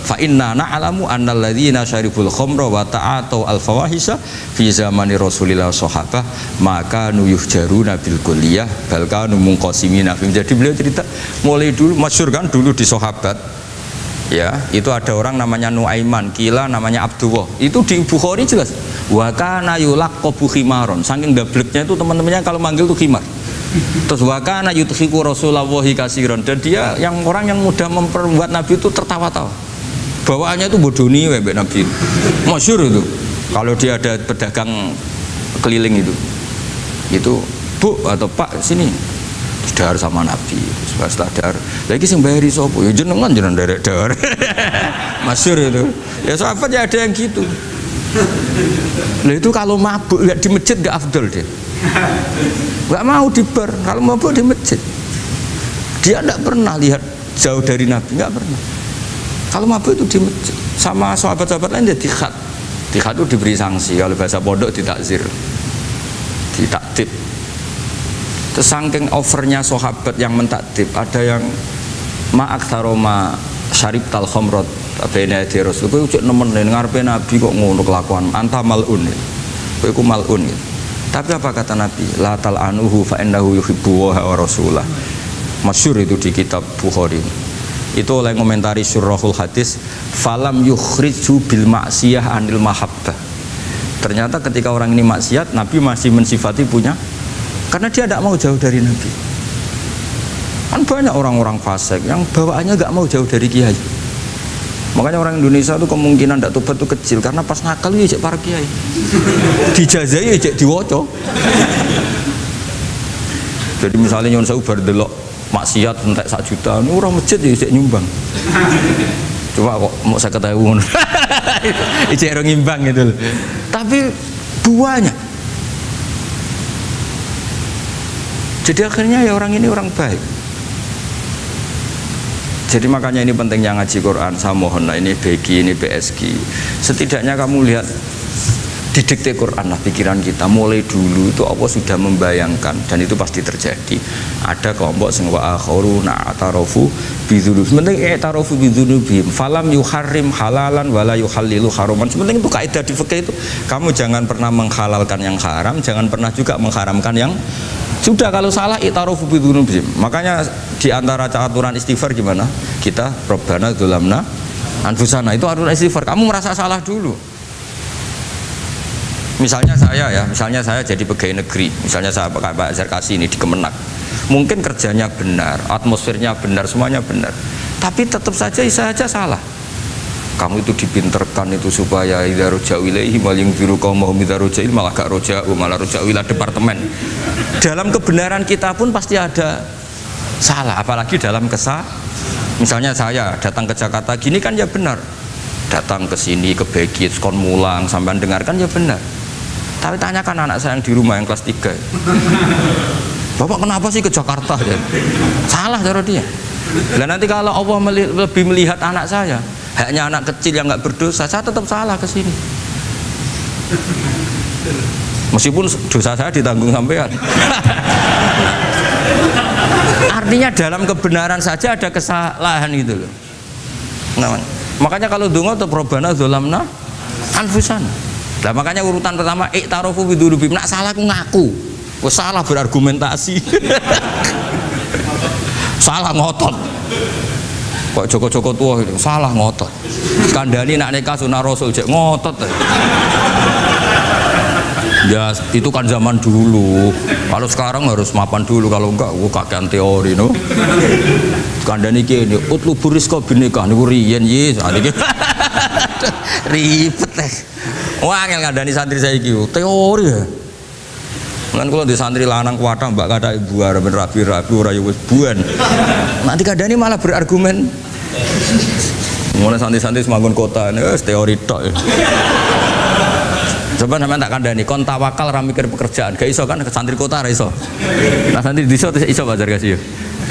Fa inna na'lamu annal ladzina syaribul khamra wa ta'atu al fawahisha fi zamani Rasulillah sahabah maka nuyuhjaruna bil kulliyah bal kanu munqasimina. Jadi beliau cerita mulai dulu masyhur kan dulu di sahabat ya, itu ada orang namanya Nuaiman, kila namanya Abdullah. Itu di Bukhari jelas wa kana yulaqabu khimaron. Saking dableknya itu teman-temannya kalau manggil tuh khimar. Terus wakana yudhiku Rasulullahi kasiron, dan dia yang orang yang mudah memperbuat Nabi itu tertawa-tawa. Bawaannya itu bodoni webek Nabi. Masyhur itu. Kalau dia ada pedagang keliling itu Bu atau Pak sini dahar sama Nabi. Setelah dahar, lagi sing bayari sapa? Ya jenengan derek dahar. Masyhur itu. Ya sahabat ya ada yang gitu. Lah itu kalau mabuk lihat di masjid enggak afdol dia. Nggak mau di bar, kalau mabuk di masjid. Dia tidak pernah lihat jauh dari Nabi, nggak pernah. Kalau mabuk itu di masjid. Sama sahabat-sahabat lain dia dikhat. Dikhat itu diberi sanksi, kalau bahasa pondok ditakzir, ditaktib. Terus saking overnya sahabat yang mentakdib, ada yang ma'aktaroma syarib tal khomrot abena di Rasul. Kowe cek nemenin ngarepe Nabi kok ngono kelakuan, anta malun. Kowe ku malun gitu. Tapi apa kata Nabi? La tal'anuhu fa innahu yuhibbu wa rasulah. Masyhur itu di kitab Bukhari. Itu oleh komentari Syurahul Hadis, falam yukhriju bil maksiyah anil mahabbah. Ternyata ketika orang ini maksiat, Nabi masih mensifati punya, karena dia tidak mau jauh dari Nabi. Kan banyak orang-orang fasik yang bawaannya nggak mau jauh dari kiai. Makanya orang Indonesia itu kemungkinan tidak tobat itu kecil, karena pas nakal ya ijek para kiai, dijazai ya ijek diwoco. Jadi misalnya nyon sewu bar delok maksiat entek 1 juta, ini orang masjid ya ijek nyumbang. Coba kok mau saya ketahui, ijek orang ngimbang gitu. Tapi buahnya. Jadi akhirnya ya orang ini orang baik. Jadi makanya ini pentingnya ngaji Quran. Saya mohon lah, ini BG, ini PSG. Setidaknya kamu lihat di dikte Quran lah pikiran kita. Mulai dulu itu Allah sudah membayangkan, dan itu pasti terjadi. Ada kelompok sing wa akharu na'tarafu bidzunub. Sementing i'tarafu bidzunubihim falam yuharrim halalan wala yuhallilu haraman. Sementing itu kaidah di fikih itu. Kamu jangan pernah menghalalkan yang haram, jangan pernah juga mengharamkan yang sudah. Kalau salah i'tarafu bidzunubihim. Makanya di antara aturan istighfar gimana? Kita Rabbana dzulamna anfusana, itu aturan istighfar. Kamu merasa salah dulu. Misalnya saya jadi pegawai negeri, misalnya saya Pak Zarkasi ini di Kemenak. Mungkin kerjanya benar, atmosfernya benar, semuanya benar. Tapi tetap saja saya aja salah. Kamu itu dipinterkan itu supaya idza ruja'u ilaihi maling biru qaumahum idza ruja'il malah gak ruja'u, malah ruja'u ila departemen. Dalam kebenaran kita pun pasti ada salah, apalagi dalam misalnya saya datang ke Jakarta gini kan ya benar, datang ke sini ke Begit kon mulang sampai dengarkan ya benar. Tapi tanyakan anak saya yang di rumah yang kelas 3 Bapak kenapa sih ke Jakarta? Ya? Salah cara dia. Dan nanti kalau Allah lebih melihat anak saya, hanya anak kecil yang nggak berdosa, saya tetap salah ke sini. Meskipun dosa saya ditanggung sampean. Artinya dalam kebenaran saja ada kesalahan itu loh. Nah, makanya kalau donga atau robana zolamna anfusan. Nah, makanya urutan pertama iktarofu bidurubim. Nak salah aku ngaku. Kok salah berargumentasi. Salah ngotot. Kok Joko-Joko tua itu salah ngotot. Kandani nak nikah sunah Rasul cek ngotot. Ya itu kan zaman dulu. Kalau sekarang harus mapan dulu, kalau enggak kakean teori no. Kandani kene utlubu rizqa binikah niku riyen ye sakniki. Ribet teh. Wah angel kandani santri saiki teori ya. Kan kalau di santri lanang kuatah mbak kata ibu arep rabi-rabi ora yo wis buan. Nanti kandani malah berargumen. Mulai santri-santri semangun kota wis teori tok. Coba sampean tak kandani kon tawakal ra mikir pekerjaan. Gak iso kan santri kota ra iso. Nah santri desa iso bajar kasih yo.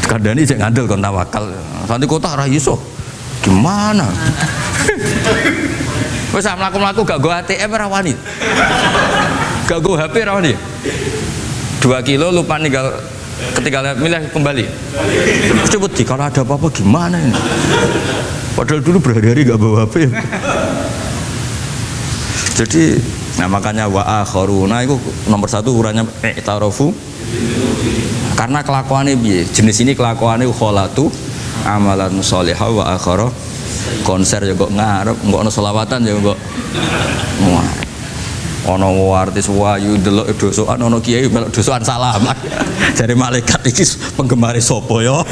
Kandani sing ngandel kon tawakal. Santri kota ra iso. Gimana? Wis mlaku-mlaku gak go ATM ra wani. Gak go HP ra wani. 2 kilo lupa ninggal ketika milih kembali. Coba di kalau ada apa-apa gimana ini? Padahal dulu berhari-hari gak bawa HP. Jadi nah makanya wa akharuna itu nomor 1 ukurannya i'tarafu. Karena kelakuannya piye? Jenis ini kelakuannya kholatu amalan sholihah wa akhara konser ya kok ngarep, kok ono selawatan ya kok. Wah. Ono artis wayu delok dosokan, ono kiai melok dosokan salaman. Jare malaikat iki penggemar sapa ya?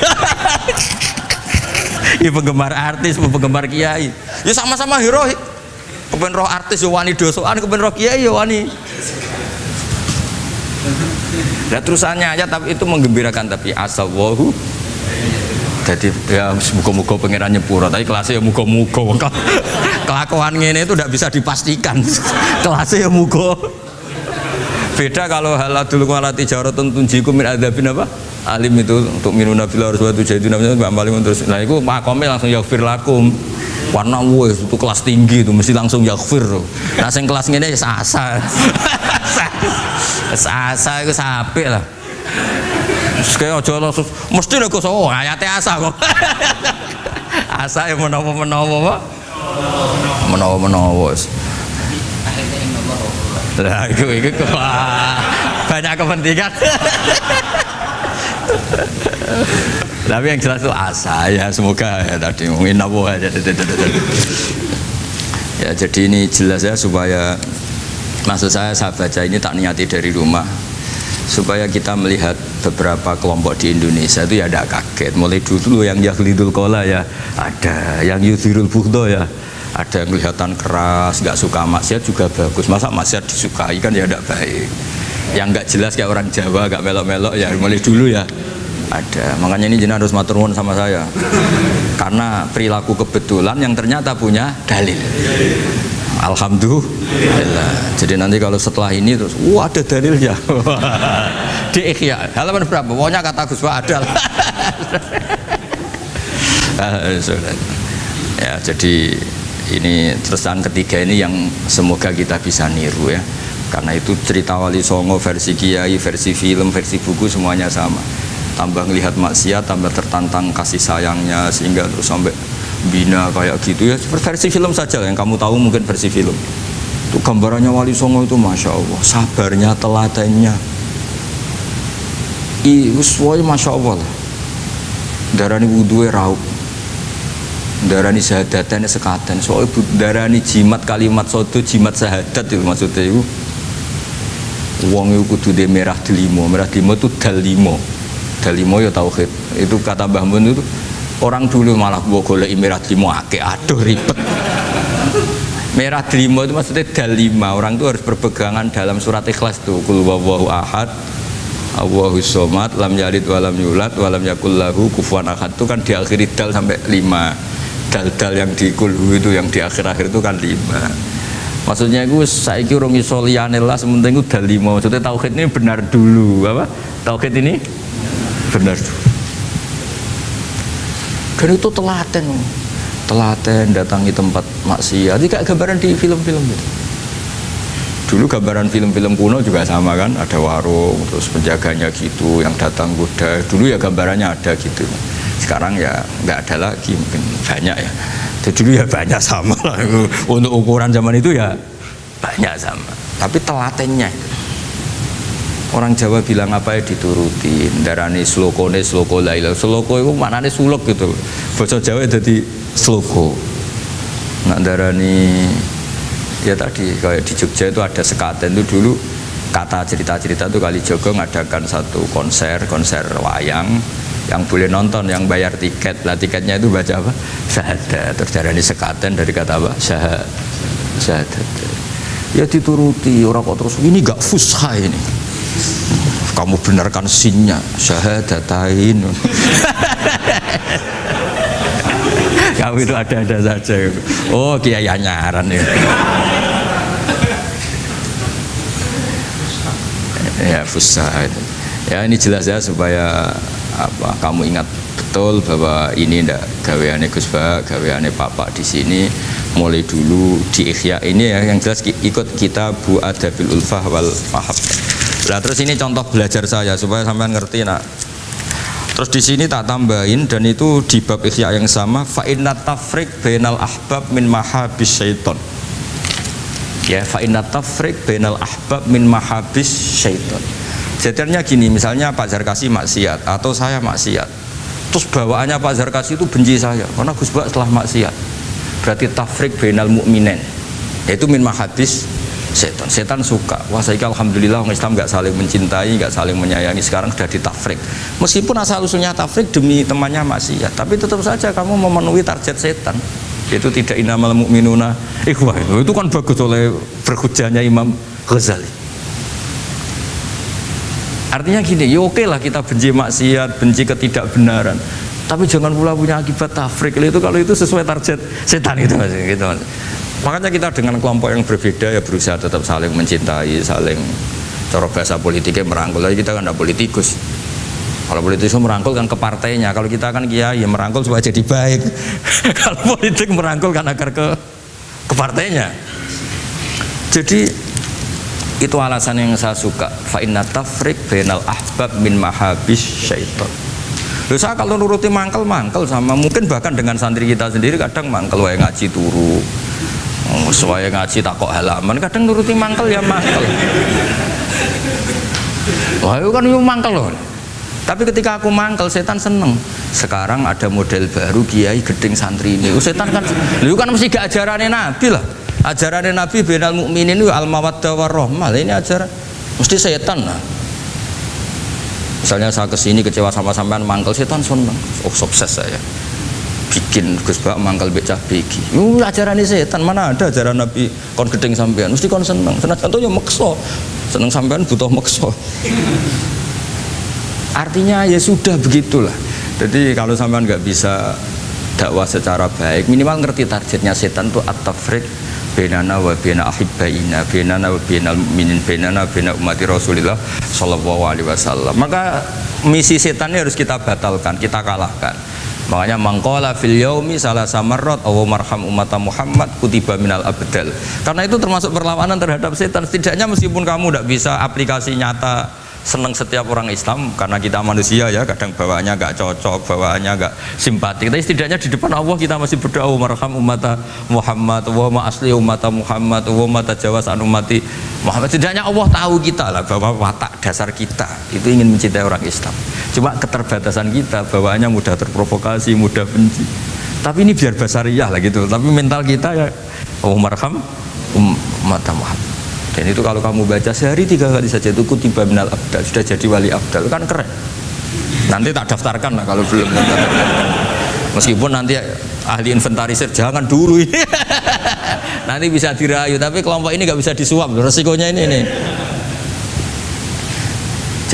Iki penggemar artis, penggemar kiai. Ya sama-sama hero. Kepen roh artis yo wani dosokan, kepen roh kiai yo wani. Lah terusannya aja tapi itu menggembirakan tapi asallahu. Jadi ya muga-muga pangeran nyepuro, tapi kelasnya ya muga-muga. Kelakuan ngene itu tidak bisa dipastikan. Kelasnya ya muga. Beda kalau haladul walati jaratun tunjiku min adzabin apa? Alim itu untuk minuna fil harus watu jadi namanya Mbak Malim terus. Nah itu makomnya langsung yaghfir lakum. Warna wes itu kelas tinggi itu mesti langsung yaghfir. Nah sing kelas ngene ya asa. Asa itu sapik lah. Kayak aja langsung mesti nek kok ayate asa kok. Asa yang menawa-menawa. Menawa-menawa. Lah itu banyak kepentingan. Tapi yang jelas itu asa ya semoga ya tadi mungkin apa aja. Ya jadi ini jelas ya supaya maksud saya baca ini tak niati dari rumah supaya kita melihat beberapa kelompok di Indonesia itu ya ada kaget mulai dulu yang yakhlidul qola ya ada yang yudhirul bughdo ya ada yang kelihatan keras nggak suka maksiat juga bagus masa maksiat disukai kan ya tidak baik yang nggak jelas kayak orang Jawa nggak melok-melok ya mulai dulu ya ada makanya ini jenengan harus matur nuwun sama saya karena perilaku kebetulan yang ternyata punya dalil. Alhamdulillah. Jadi nanti kalau setelah ini terus, wah ada dalilnya. Di Ikhya halaman berapa? Pokoknya kata Gus Pak ada. Ya jadi ini terusan ketiga ini yang semoga kita bisa niru ya. Karena itu cerita Wali Songo versi kiai, versi film, versi buku semuanya sama. Tambah melihat maksiat, tambah tertantang kasih sayangnya sehingga terus sampai bina kayak gitu ya versi film saja yang kamu tahu mungkin versi film itu gambarannya Wali Songo itu Masya Allah sabarnya teladannya semuanya Masya Allah lah darani wudhunya raup darani syahadatnya sekatan soalnya darani jimat kalimat sodo jimat syahadat itu maksudnya itu wong itu kudu de merah delimo itu dalimo ya tauhid itu kata Mbah Mun itu orang dulu malah golek merah delimo akeh aduh ribet merah delimo itu maksudnya dalima orang itu harus berpegangan dalam surat Ikhlas tuh kul huwallahu ahad Allahus somad lam yalid walam yulad walam yakul lahu kufuwan ahad itu kan diakhiri dal sampai 5 dal-dal yang di kulhu itu yang di akhir-akhir itu kan 5 Maksudnya itu saiki urung iso liyane lah, sementing udah 5. Maksudnya tauhid ini benar dulu, apa? Tauhid ini benar dulu. Dan itu telaten datangi tempat maksiat. Ini kayak gambaran di film-film gitu. Dulu gambaran film-film kuno juga sama kan, ada warung, terus penjaganya gitu, yang datang goda. Dulu ya gambarannya ada gitu. Sekarang ya nggak ada lagi, mungkin banyak ya. Dulu ya banyak sama lah, untuk ukuran zaman itu ya banyak sama, tapi telatennya orang Jawa bilang apa ya diturutin, darani sloko laila, sloko itu maknanya suluk gitu, bahasa Jawa jadi sloko. Nak darani ya tadi kayak di Jogja itu ada sekaten itu dulu, kata cerita-cerita itu Kalijogo ngadakan satu konser wayang yang boleh nonton, yang bayar tiket. Lah tiketnya itu baca apa? Syahadat. Terus darani sekaten dari kata apa? Syahadat. Ya dituruti orang kok terus ini gak fusha ini. Kamu benarkan sinnya syahadatain. Kamu itu ada saja. Oh kiai nyaran ya. Ya fusha itu. Ya ini jelas ya supaya apa kamu ingat betul bahwa ini ndak gaweane Gus Ba, gaweane Bapak di sini mulai dulu di Ihya ini ya, yang jelas ikut Kitabu Adabil Ulfah wal Mahabbah. Nah terus ini contoh belajar saya supaya sampean ngerti nak. Terus di sini tak tambahin, dan itu di bab Ihya yang sama, fa inna tafriq bainal ahbab min mahabis syaiton. Ya, fa inna tafriq bainal ahbab min mahabis syaiton. Jadinya gini, misalnya Pak Zarkasi maksiat atau saya maksiat, terus bawaannya Pak Zarkasi itu benci saya karena Gus Bak setelah maksiat, berarti tafriq bainal mu'minin, yaitu min mahabis setan. Setan suka, wah saya alhamdulillah orang Islam nggak saling mencintai, nggak saling menyayangi, sekarang sudah ditafriq. Meskipun asal usulnya tafriq demi temannya maksiat, tapi tetap saja kamu memenuhi target setan, yaitu tidak innamal mu'minuna ikhwah. Itu kan bagus oleh berhujahnya Imam Ghazali. Artinya gini, ya oke lah kita benci maksiat, benci ketidakbenaran, tapi jangan pula punya akibat tafriq itu kalau itu sesuai target setan itu mas, gitu mas. Makanya kita dengan kelompok yang berbeda ya berusaha tetap saling mencintai, saling, cara bahasa politiknya merangkul. Jadi kita kan tidak politikus. Kalau politikus merangkul kan ke partainya, kalau kita kan kiai ya merangkul supaya jadi baik. Kalau politik merangkul kan agar ke partainya. Jadi itu alasan yang saya suka, fa inna tafriq bainal ahbab min mahabis syaiton. Loh, saya kalau nuruti mangkel sama, mungkin bahkan dengan santri kita sendiri kadang mangkel wae ngaji turu, wae ngaji takok halaman, kadang nuruti mangkel ya mangkel. Wah itu kan mangkel loh. Tapi ketika aku mangkel, setan seneng. Sekarang ada model baru kiai gedeng santri ini. Setan kan, lu kan mesti gak ajarannya Nabi lah. Ajaran Nabi bainal mukminin itu al mawaddah warahmah. Ini ajaran mesti setan lah. Misalnya saya kesini kecewa sama sampean mangkel, setan seneng. Oh sukses saya. Bikin Gus Bak mangkel becah begi. Ajaran setan, mana ada ajaran Nabi kon gedeng sampean. Mesti kon seneng. Senajan to yo meksa. Seneng sampean butuh meksa. Artinya ya sudah begitulah. Jadi kalau sampean nggak bisa dakwah secara baik, minimal ngerti targetnya setan itu at-tafriq bainana wa baina ahibbaina, bainana wa bainal mu'minin, bainana baina ummati Rasulillah sallallahu alaihi wasallam. Maka misi setannya harus kita batalkan, kita kalahkan. Makanya mangqala fil yaumi salasa marrat aw marham ummata Muhammad kutiba minal abdal. Karena itu termasuk perlawanan terhadap setan. Setidaknya meskipun kamu tidak bisa aplikasi nyata senang setiap orang Islam, karena kita manusia ya, kadang bawaannya gak cocok, bawaannya gak simpatik, tapi setidaknya di depan Allah kita masih berdoa marham ummata Muhammad wa ma asli ummata Muhammad wa ma tajawaz an ummati Muhammad. Setidaknya Allah tahu kita lah bahwa watak dasar kita itu ingin mencintai orang Islam. Cuma keterbatasan kita, bawaannya mudah terprovokasi, mudah benci. Tapi ini biar basariyah lah gitu, tapi mental kita ya marham ummata Muhammad. Dan itu kalau kamu baca sehari 3 kali saja itu kutiba minal abdal, sudah jadi wali abdal, kan keren. Nanti tak daftarkan lah kalau belum. Meskipun nanti ahli inventarisir jangan dulu ini. Nanti bisa dirayu, tapi kelompok ini nggak bisa disuap, resikonya ini.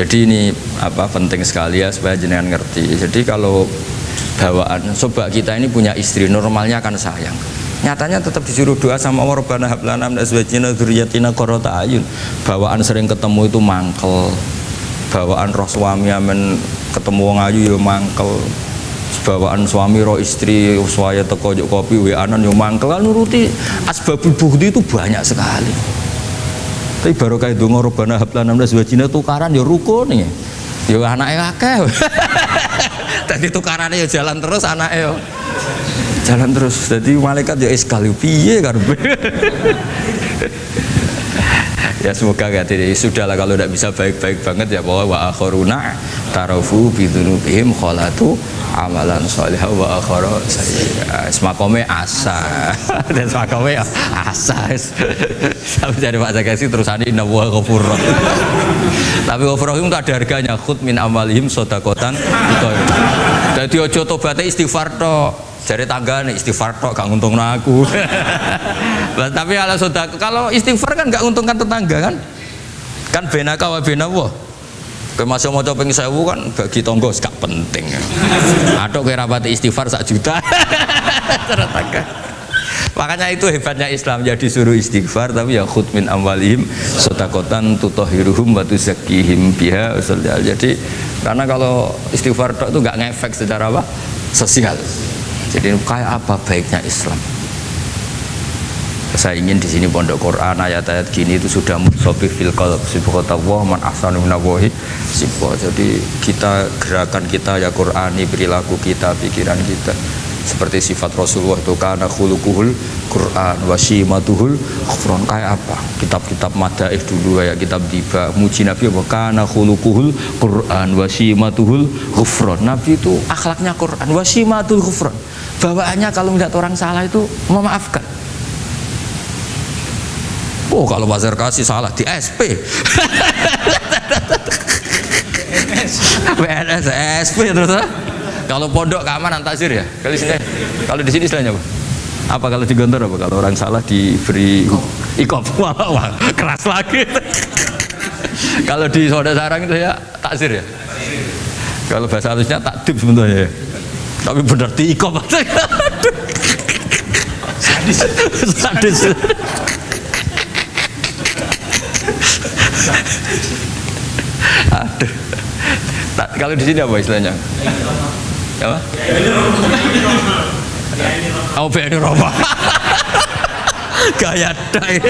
Jadi ini apa penting sekali ya supaya jenengan ngerti. Jadi kalau bawaan, coba kita ini punya istri, normalnya kan sayang. Nyatanya tetap disuruh doa sama Allah, Rabbana hab lana min azwajina dzurriyyatina qurrata a'yun. Bawaan sering ketemu itu mangkel. Bawaan roh suami amen ketemu wong ayu ya mangkel. Bawaan suami roh istri saya teko juk kopi weanan ya mangkel. Kan nuruti asbabul bughdi itu banyak sekali. Tapi baru kayak donga Rabbana hab lana min azwajina tukaran ya rukun ya. Ya anake akeh. Tadi tukarannya ya jalan terus anake ya. Jalan terus, jadi malaikat ya sekali piye karbe. Ya semoga gak tidak sudahlah kalau tidak bisa baik-baik banget ya bahwa wa akharuna tarafu bidunubihim kholatu amalan sholihah wa akhara sayyi'ah. Semakome asa dan semakome asa. Sampai dari Pak Zakasi terusane inna wa ghafur rahim. Tapi ghafur rahim itu ada harganya, khud min amalihim shadaqatan. Jadi ojo tobaté istighfar tok. Jari tangga nih istighfar tok gak nguntungno aku. Tapi kalau sedekah, kalau istighfar kan gak nguntungkan tetangga kan? Kan benaka wa benallah. Kowe masih maca ping 1000 kan bagi tangga gak penting. Atok kowe rapati istighfar 1 juta. Tetangga. Makanya itu hebatnya Islam, jadi suruh istighfar tapi ya khud min amwalihim shadaqatan tutahhiruhum wa tuzakkihim biha. Jadi karena kalau istighfar tok itu gak ngefek secara apa? Sosial. Jadi kayak apa baiknya Islam? Saya ingin di sini pondok Quran ayat-ayat gini itu sudah musobih fil qalb sibghatullah man ahsanu minallahi sibgha. Jadi kita gerakan kita ya Qurani, perilaku kita, pikiran kita seperti sifat Rasulullah itu kana khuluquhul Quran wasimatuhul ghufran. Kayak apa? Kitab-kitab madaih dulu kayak kitab tiba muji Nabi wa kana khuluquhul Quran wasimatuhul ghufran. Nabi itu akhlaknya Quran wasimatul ghufran. Bawaannya kalau melihat orang salah itu memaafkan. Oh kalau Bazar kasih salah di SP. PNS SP terus. Kalau pondok keamanan takzir ya. Kalau di sini istilahnya apa? Apa kalau di Gontor apa? Kalau orang salah diberi ikop. Wah, keras lagi. Kalau di Saudara Sarang itu ya takzir ya. Kalau bahasa halusnya takdib sebenarnya ya. Tapi benar diikop. Sadis. Aduh. Kalau di sini apa istilahnya? Apa? Oh, BNI Roma. Gaya dai.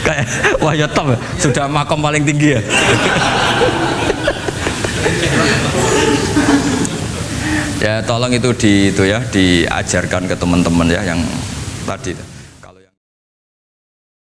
Kayak wah ya top, sudah makom paling tinggi ya. Ya tolong itu diajarkan ke teman-teman ya yang tadi.